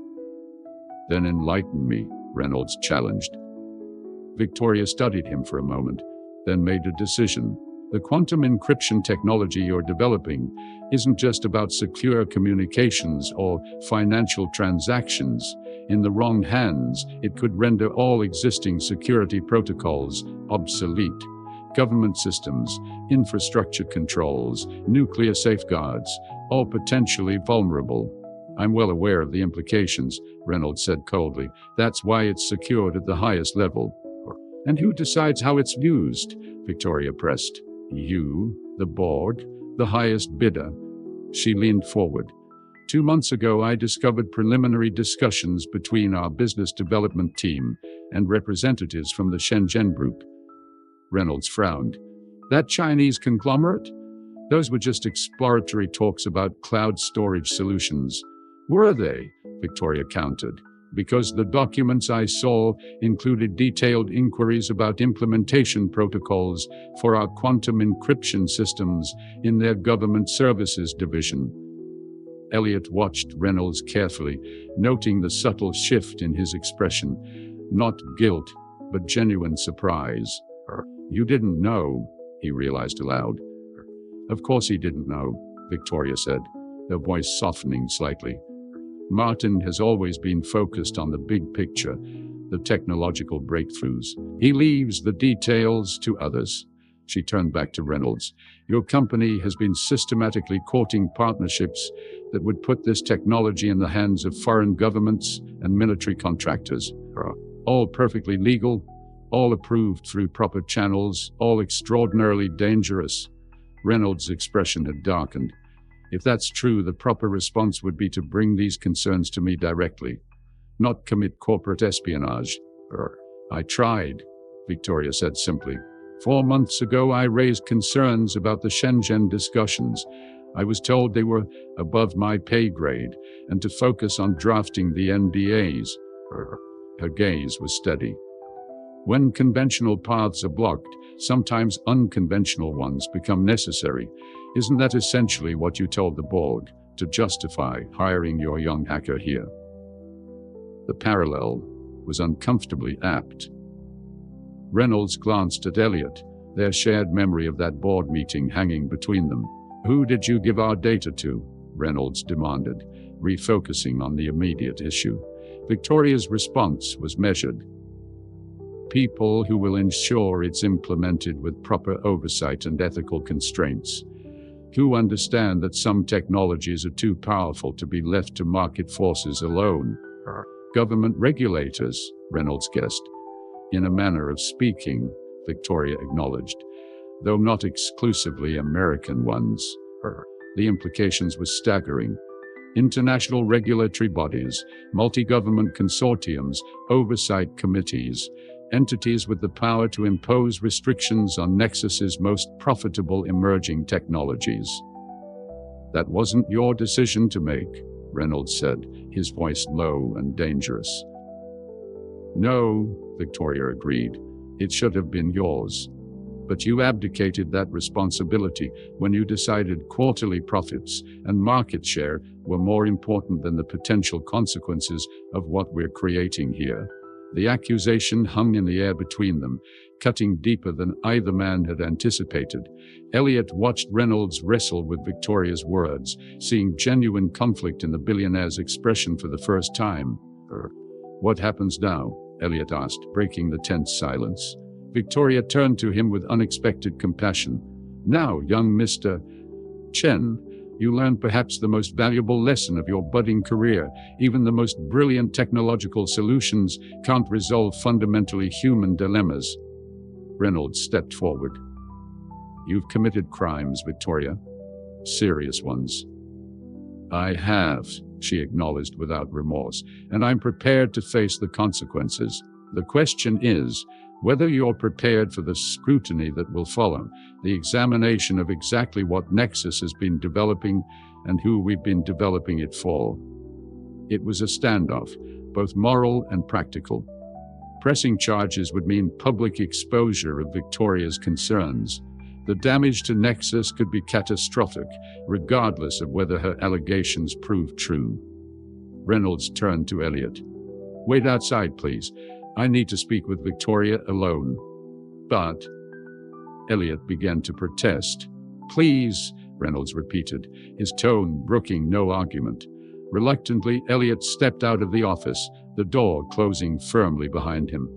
"Then enlighten me," Reynolds challenged. Victoria studied him for a moment, then made a decision. "The quantum encryption technology you're developing isn't just about secure communications or financial transactions. In the wrong hands, it could render all existing security protocols obsolete. Government systems, infrastructure controls, nuclear safeguards, all potentially vulnerable." "I'm well aware of the implications," Reynolds said coldly. "That's why it's secured at the highest level." "And who decides how it's used?" Victoria pressed. "You, the board, the highest bidder." She leaned forward. 2 months ago, I discovered preliminary discussions between our business development team and representatives from the Shenzhen group." Reynolds frowned. "That Chinese conglomerate? Those were just exploratory talks about cloud storage solutions." "Were they?" Victoria countered. "Because the documents I saw included detailed inquiries about implementation protocols for our quantum encryption systems in their government services division." Eliot watched Reynolds carefully, noting the subtle shift in his expression. Not guilt, but genuine surprise. You didn't know, he realized aloud. Of course he didn't know, Victoria said, her voice softening slightly. Martin has always been focused on the big picture, the technological breakthroughs. He leaves the details to others. She turned back to Reynolds. Your company has been systematically courting partnerships that would put this technology in the hands of foreign governments and military contractors. All perfectly legal, all approved through proper channels, all extraordinarily dangerous. Reynolds' expression had darkened. If that's true, the proper response would be to bring these concerns to me directly, not commit corporate espionage. I tried, Victoria said simply. 4 months ago, I raised concerns about the Shenzhen discussions. I was told they were above my pay grade and to focus on drafting the NDAs. Her gaze was steady. When conventional paths are blocked, sometimes unconventional ones become necessary. Isn't that essentially what you told the board to justify hiring your young hacker here? The parallel was uncomfortably apt. Reynolds glanced at Eliot, their shared memory of that board meeting hanging between them. Who did you give our data to? Reynolds demanded, refocusing on the immediate issue. Victoria's response was measured. People who will ensure it's implemented with proper oversight and ethical constraints. Who understand that some technologies are too powerful to be left to market forces alone. Government regulators, Reynolds guessed. In a manner of speaking, Victoria acknowledged, though not exclusively American ones. The implications were staggering. International regulatory bodies, multi-government consortiums, oversight committees, entities with the power to impose restrictions on Nexus's most profitable emerging technologies. That wasn't your decision to make, Reynolds said, his voice low and dangerous. No, Victoria agreed. It should have been yours. But you abdicated that responsibility when you decided quarterly profits and market share were more important than the potential consequences of what we're creating here. The accusation hung in the air between them, cutting deeper than either man had anticipated. Eliot watched Reynolds wrestle with Victoria's words, seeing genuine conflict in the billionaire's expression for the first time. What happens now? Eliot asked, breaking the tense silence. Victoria turned to him with unexpected compassion. Now, young Mr. Chen, you learned perhaps the most valuable lesson of your budding career. Even the most brilliant technological solutions can't resolve fundamentally human dilemmas. Reynolds stepped forward. You've committed crimes, Victoria. Serious ones. I have, she acknowledged without remorse, and I'm prepared to face the consequences. The question is whether you're prepared for the scrutiny that will follow, the examination of exactly what Nexus has been developing and who we've been developing it for. It was a standoff, both moral and practical. Pressing charges would mean public exposure of Victoria's concerns. The damage to Nexus could be catastrophic, regardless of whether her allegations proved true. Reynolds turned to Eliot. Wait outside, please. I need to speak with Victoria alone. But Eliot began to protest. Please, Reynolds repeated, his tone brooking no argument. Reluctantly, Eliot stepped out of the office, the door closing firmly behind him.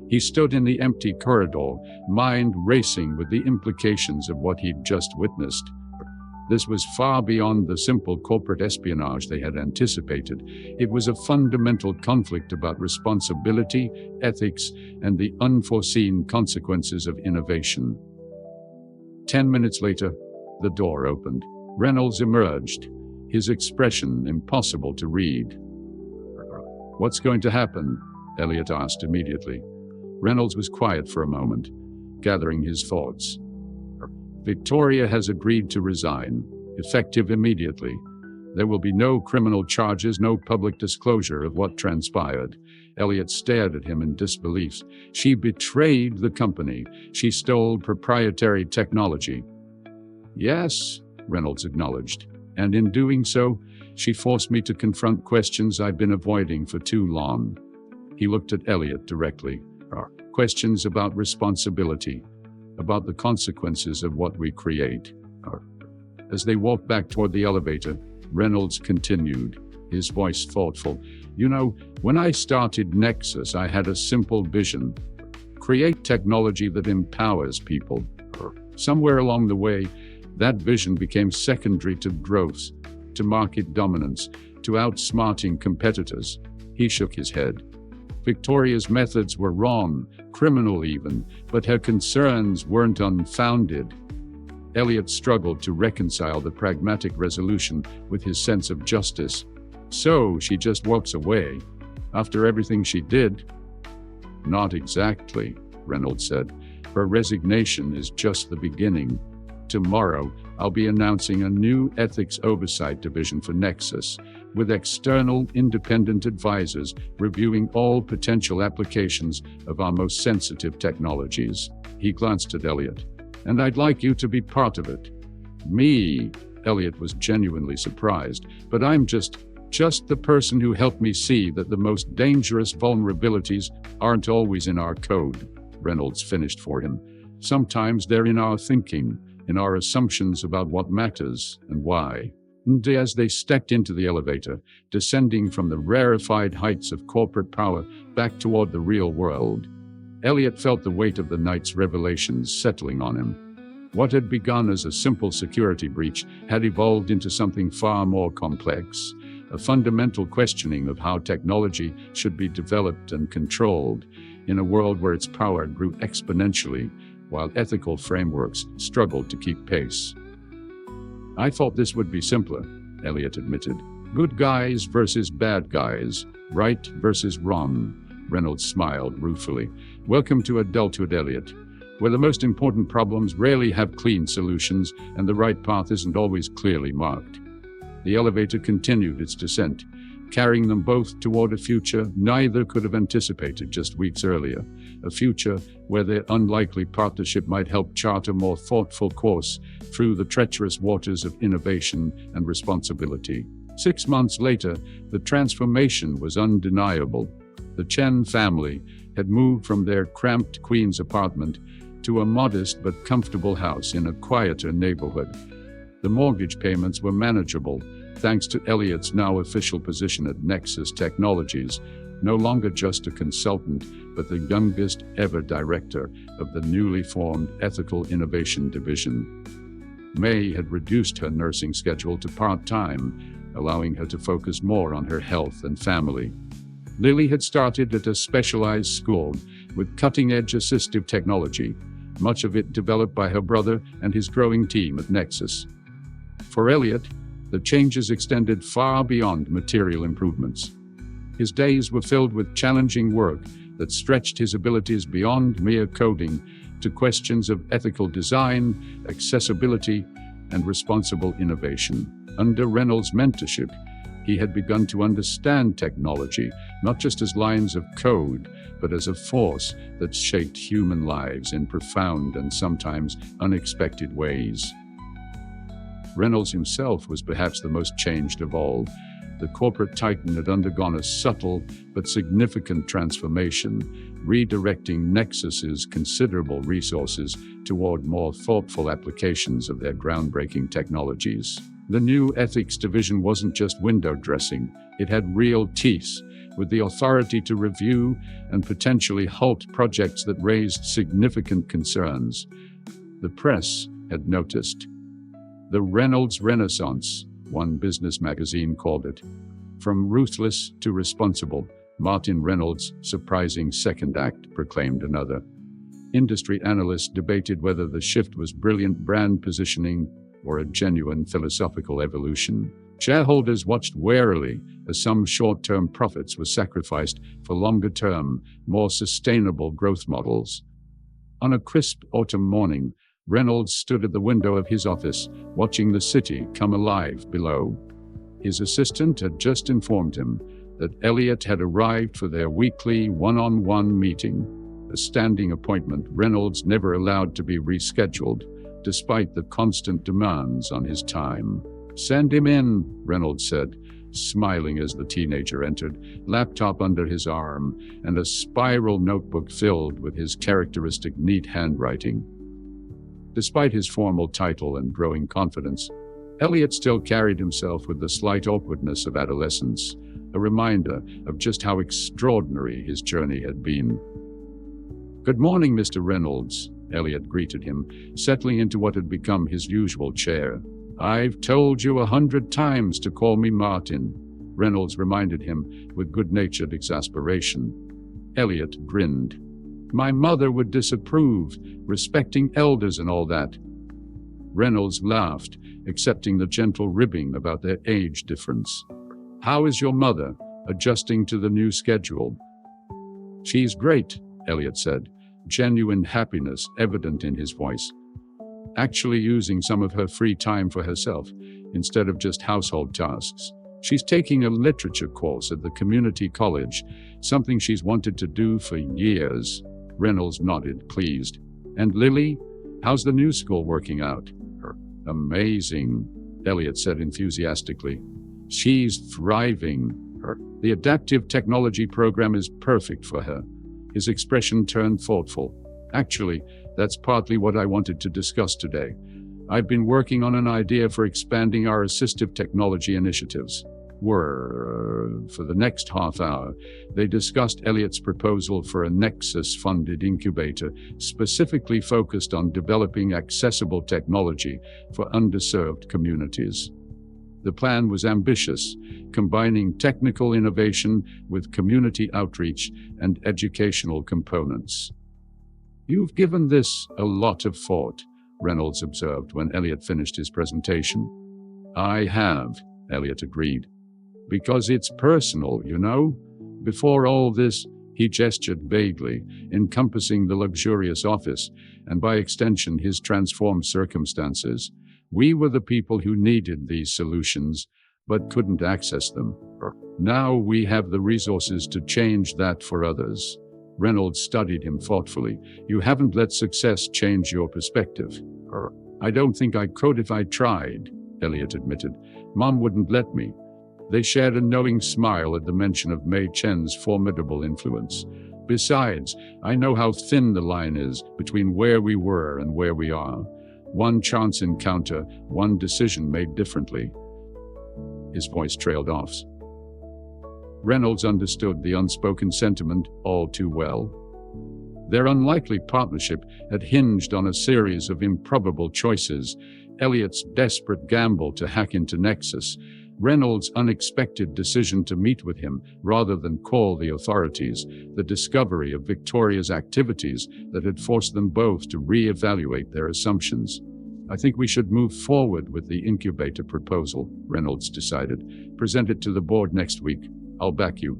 He stood in the empty corridor, mind racing with the implications of what he'd just witnessed. This was far beyond the simple corporate espionage they had anticipated. It was a fundamental conflict about responsibility, ethics, and the unforeseen consequences of innovation. 10 minutes later, the door opened. Reynolds emerged, his expression impossible to read. What's going to happen? Eliot asked immediately. Reynolds was quiet for a moment, gathering his thoughts. Victoria has agreed to resign, effective immediately. There will be no criminal charges, no public disclosure of what transpired. Eliot stared at him in disbelief. She betrayed the company. She stole proprietary technology. Yes, Reynolds acknowledged, and in doing so, she forced me to confront questions I've been avoiding for too long. He looked at Eliot directly. questions about responsibility, about the consequences of what we create. As they walked back toward the elevator, Reynolds continued, his voice thoughtful. You know, when I started Nexus, I had a simple vision. Create technology that empowers people. Somewhere along the way, that vision became secondary to growth, to market dominance, to outsmarting competitors. He shook his head. Victoria's methods were wrong, criminal even, but her concerns weren't unfounded. Eliot struggled to reconcile the pragmatic resolution with his sense of justice. So she just walks away, after everything she did? Not exactly, Reynolds said. Her resignation is just the beginning. Tomorrow, I'll be announcing a new ethics oversight division for Nexus, with external independent advisors reviewing all potential applications of our most sensitive technologies. He glanced at Eliot. And I'd like you to be part of it. Me? Eliot was genuinely surprised. But I'm just the person who helped me see that the most dangerous vulnerabilities aren't always in our code, Reynolds finished for him. Sometimes they're in our thinking, in our assumptions about what matters and why. And as they stepped into the elevator, descending from the rarefied heights of corporate power back toward the real world, Eliot felt the weight of the night's revelations settling on him. What had begun as a simple security breach had evolved into something far more complex, a fundamental questioning of how technology should be developed and controlled in a world where its power grew exponentially, while ethical frameworks struggled to keep pace. I thought this would be simpler, Eliot admitted. Good guys versus bad guys, right versus wrong. Reynolds smiled ruefully. Welcome to adulthood, Eliot, where the most important problems rarely have clean solutions and the right path isn't always clearly marked. The elevator continued its descent, carrying them both toward a future neither could have anticipated just weeks earlier, a future where their unlikely partnership might help chart a more thoughtful course through the treacherous waters of innovation and responsibility. 6 months later, the transformation was undeniable. The Chen family had moved from their cramped Queens apartment to a modest but comfortable house in a quieter neighborhood. The mortgage payments were manageable, thanks to Eliot's now official position at Nexus Technologies, no longer just a consultant, but the youngest ever director of the newly formed Ethical Innovation Division. May had reduced her nursing schedule to part-time, allowing her to focus more on her health and family. Lily had started at a specialized school with cutting-edge assistive technology, much of it developed by her brother and his growing team at Nexus. For Eliot, the changes extended far beyond material improvements. His days were filled with challenging work that stretched his abilities beyond mere coding to questions of ethical design, accessibility, and responsible innovation. Under Reynolds' mentorship, he had begun to understand technology, not just as lines of code, but as a force that shaped human lives in profound and sometimes unexpected ways. Reynolds himself was perhaps the most changed of all. The corporate titan had undergone a subtle but significant transformation, redirecting Nexus's considerable resources toward more thoughtful applications of their groundbreaking technologies. The new ethics division wasn't just window dressing, it had real teeth, with the authority to review and potentially halt projects that raised significant concerns. The press had noticed. The Reynolds Renaissance, one business magazine called it. From ruthless to responsible, Martin Reynolds' surprising second act, proclaimed another. Industry analysts debated whether the shift was brilliant brand positioning or a genuine philosophical evolution. Shareholders watched warily as some short-term profits were sacrificed for longer-term, more sustainable growth models. On a crisp autumn morning, Reynolds stood at the window of his office, watching the city come alive below. His assistant had just informed him that Eliot had arrived for their weekly one-on-one meeting, a standing appointment Reynolds never allowed to be rescheduled, despite the constant demands on his time. "Send him in," Reynolds said, smiling as the teenager entered, laptop under his arm, and a spiral notebook filled with his characteristic neat handwriting. Despite his formal title and growing confidence, Eliot still carried himself with the slight awkwardness of adolescence, a reminder of just how extraordinary his journey had been. "Good morning, Mr. Reynolds," Eliot greeted him, settling into what had become his usual chair. "I've told you 100 times to call me Martin," Reynolds reminded him with good-natured exasperation. Eliot grinned. "My mother would disapprove, respecting elders and all that." Reynolds laughed, accepting the gentle ribbing about their age difference. "How is your mother, adjusting to the new schedule?" "She's great," Eliot said, genuine happiness evident in his voice. "Actually using some of her free time for herself, instead of just household tasks. She's taking a literature course at the community college, something she's wanted to do for years." Reynolds nodded, pleased. "And Lily? How's the new school working out?" "Amazing," Eliot said enthusiastically. "She's thriving. The adaptive technology program is perfect for her." His expression turned thoughtful. "Actually, that's partly what I wanted to discuss today. I've been working on an idea for expanding our assistive technology initiatives." For the next half hour, they discussed Eliot's proposal for a Nexus-funded incubator specifically focused on developing accessible technology for underserved communities. The plan was ambitious, combining technical innovation with community outreach and educational components. "You've given this a lot of thought," Reynolds observed when Eliot finished his presentation. "I have," Eliot agreed. "Because it's personal, you know? Before all this," he gestured vaguely, encompassing the luxurious office, and by extension his transformed circumstances, "we were the people who needed these solutions, but couldn't access them. Now we have the resources to change that for others." Reynolds studied him thoughtfully. "You haven't let success change your perspective." "I don't think I could if I tried," Eliot admitted. "Mom wouldn't let me." They shared a knowing smile at the mention of May Chen's formidable influence. "Besides, I know how thin the line is between where we were and where we are. One chance encounter, one decision made differently." His voice trailed off. Reynolds understood the unspoken sentiment all too well. Their unlikely partnership had hinged on a series of improbable choices: Eliot's desperate gamble to hack into Nexus, Reynolds' unexpected decision to meet with him rather than call the authorities, the discovery of Victoria's activities that had forced them both to re-evaluate their assumptions. "I think we should move forward with the incubator proposal," Reynolds decided. "Present it to the board next week. I'll back you."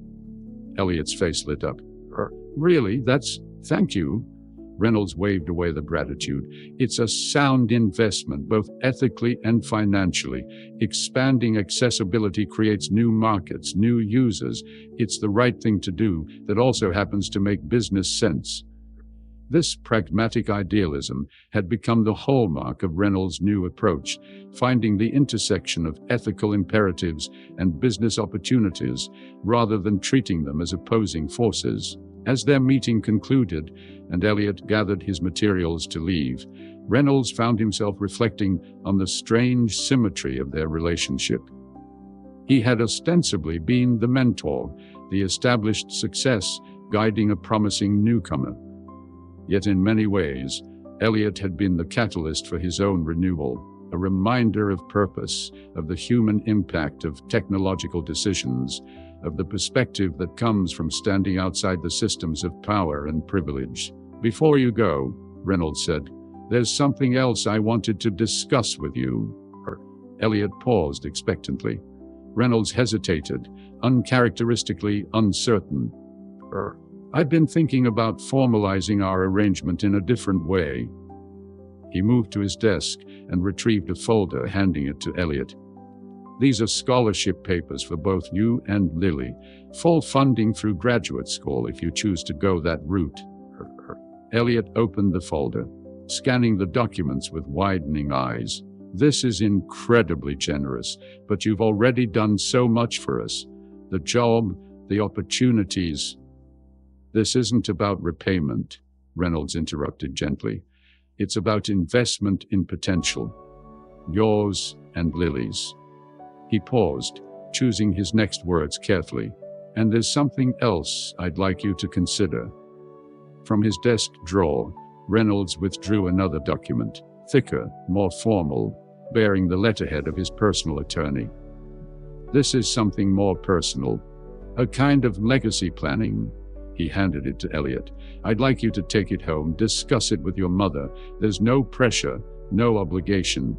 Eliot's face lit up. "Really? Thank you." Reynolds waved away the gratitude. "It's a sound investment, both ethically and financially. Expanding accessibility creates new markets, new users. It's the right thing to do that also happens to make business sense." This pragmatic idealism had become the hallmark of Reynolds' new approach, finding the intersection of ethical imperatives and business opportunities, rather than treating them as opposing forces. As their meeting concluded, and Eliot gathered his materials to leave, Reynolds found himself reflecting on the strange symmetry of their relationship. He had ostensibly been the mentor, the established success guiding a promising newcomer. Yet in many ways, Eliot had been the catalyst for his own renewal, a reminder of purpose, of the human impact of technological decisions, of the perspective that comes from standing outside the systems of power and privilege. "Before you go," Reynolds said, "there's something else I wanted to discuss with you." Eliot paused expectantly. Reynolds hesitated, uncharacteristically uncertain. "I've been thinking about formalizing our arrangement in a different way." He moved to his desk and retrieved a folder, handing it to Eliot. "These are scholarship papers for both you and Lily. Full funding through graduate school if you choose to go that route." Eliot opened the folder, scanning the documents with widening eyes. This is incredibly generous, but you've already done so much for us. The job, the opportunities. This isn't about repayment, Reynolds interrupted gently. It's about investment in potential. Yours and Lily's. He paused, choosing his next words carefully. And there's something else I'd like you to consider. From his desk drawer, Reynolds withdrew another document, thicker, more formal, bearing the letterhead of his personal attorney. This is something more personal, a kind of legacy planning. He handed it to Eliot. I'd like you to take it home, discuss it with your mother. There's no pressure, no obligation.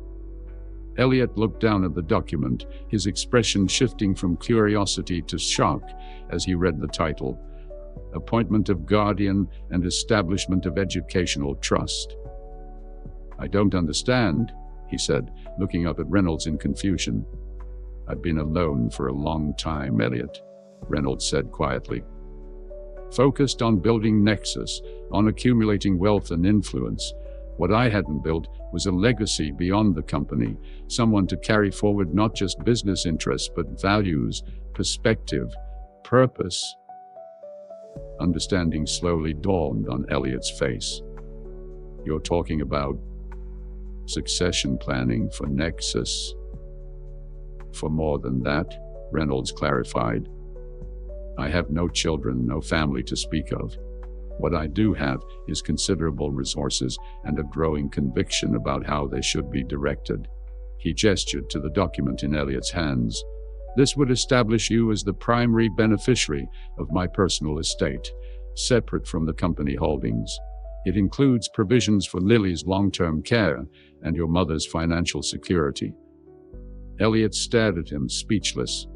Eliot looked down at the document, his expression shifting from curiosity to shock as he read the title. Appointment of Guardian and Establishment of Educational Trust. I don't understand, he said, looking up at Reynolds in confusion. I've been alone for a long time, Eliot, Reynolds said quietly. Focused on building Nexus, on accumulating wealth and influence. What I hadn't built was a legacy beyond the company, someone to carry forward not just business interests, but values, perspective, purpose. Understanding slowly dawned on Eliot's face. You're talking about succession planning for Nexus. For more than that, Reynolds clarified. I have no children, no family to speak of. What I do have is considerable resources and a growing conviction about how they should be directed. He gestured to the document in Eliot's hands. This would establish you as the primary beneficiary of my personal estate, separate from the company holdings. It includes provisions for Lily's long-term care and your mother's financial security. Eliot stared at him, speechless.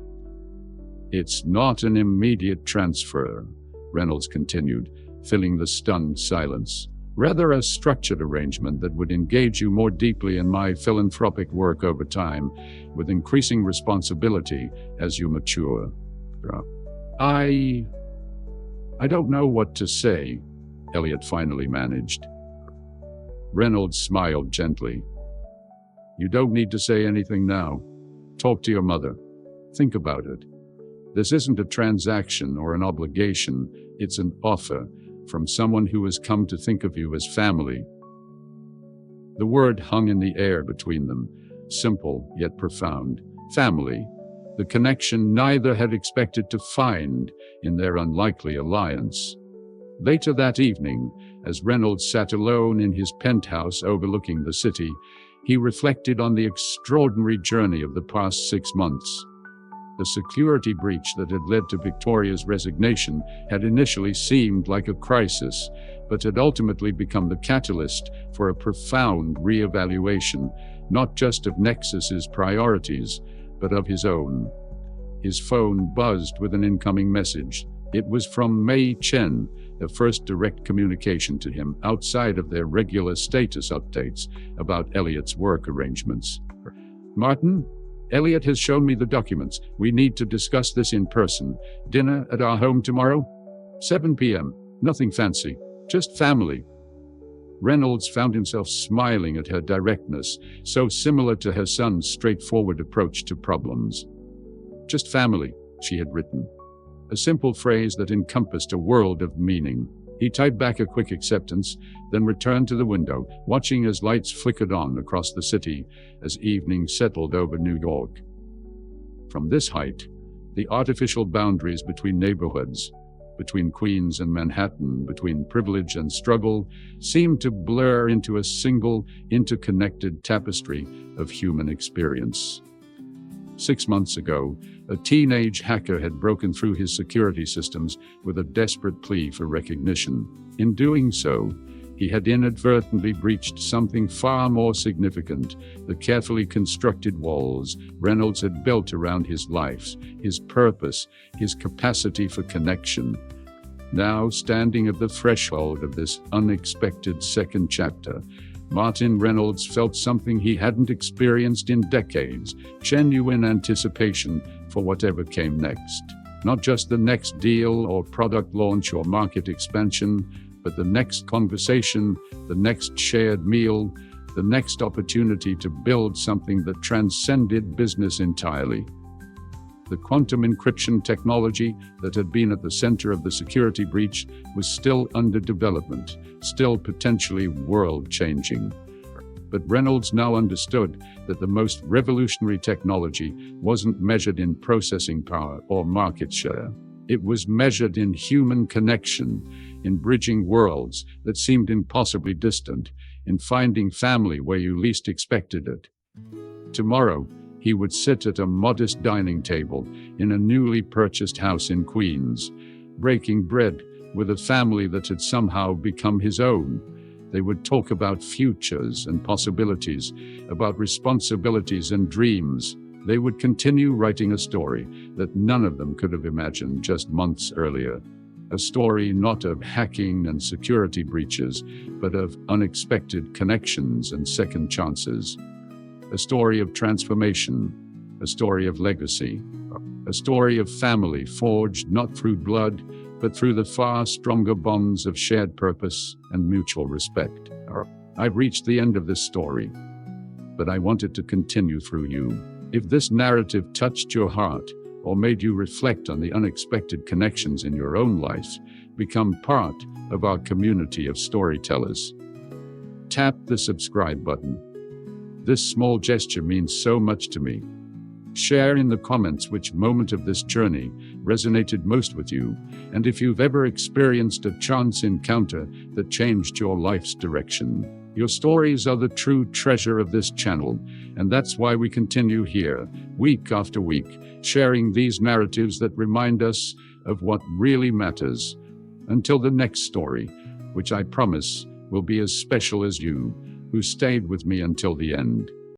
It's not an immediate transfer, Reynolds continued, filling the stunned silence. Rather a structured arrangement that would engage you more deeply in my philanthropic work over time, with increasing responsibility as you mature. I don't know what to say, Eliot finally managed. Reynolds smiled gently. You don't need to say anything now. Talk to your mother. Think about it. This isn't a transaction or an obligation, it's an offer from someone who has come to think of you as family. The word hung in the air between them, simple yet profound. Family, the connection neither had expected to find in their unlikely alliance. Later that evening, as Reynolds sat alone in his penthouse overlooking the city, he reflected on the extraordinary journey of the past 6 months. The security breach that had led to Victoria's resignation had initially seemed like a crisis, but had ultimately become the catalyst for a profound re-evaluation, not just of Nexus's priorities, but of his own. His phone buzzed with an incoming message. It was from Mei Chen, the first direct communication to him outside of their regular status updates about Eliot's work arrangements. Martin? Eliot has shown me the documents. We need to discuss this in person. Dinner at our home tomorrow? 7 p.m. Nothing fancy. Just family. Reynolds found himself smiling at her directness, so similar to her son's straightforward approach to problems. Just family, she had written. A simple phrase that encompassed a world of meaning. He typed back a quick acceptance, then returned to the window, watching as lights flickered on across the city as evening settled over New York. From this height, the artificial boundaries between neighborhoods, between Queens and Manhattan, between privilege and struggle, seemed to blur into a single, interconnected tapestry of human experience. 6 months ago, a teenage hacker had broken through his security systems with a desperate plea for recognition. In doing so, he had inadvertently breached something far more significant, the carefully constructed walls Reynolds had built around his life, his purpose, his capacity for connection. Now, standing at the threshold of this unexpected second chapter, Martin Reynolds felt something he hadn't experienced in decades, genuine anticipation for whatever came next. Not just the next deal or product launch or market expansion, but the next conversation, the next shared meal, the next opportunity to build something that transcended business entirely. The quantum encryption technology that had been at the center of the security breach was still under development, still potentially world-changing. But Reynolds now understood that the most revolutionary technology wasn't measured in processing power or market share. It was measured in human connection, in bridging worlds that seemed impossibly distant, in finding family where you least expected it. Tomorrow, he would sit at a modest dining table in a newly purchased house in Queens, breaking bread with a family that had somehow become his own. They would talk about futures and possibilities, about responsibilities and dreams. They would continue writing a story that none of them could have imagined just months earlier. A story not of hacking and security breaches, but of unexpected connections and second chances. A story of transformation, a story of legacy, a story of family forged not through blood, but through the far stronger bonds of shared purpose and mutual respect. I've reached the end of this story, but I want it to continue through you. If this narrative touched your heart or made you reflect on the unexpected connections in your own life, become part of our community of storytellers. Tap the subscribe button. This small gesture means so much to me. Share in the comments which moment of this journey resonated most with you, and if you've ever experienced a chance encounter that changed your life's direction. Your stories are the true treasure of this channel, and that's why we continue here, week after week, sharing these narratives that remind us of what really matters. Until the next story, which I promise will be as special as you, who stayed with me until the end.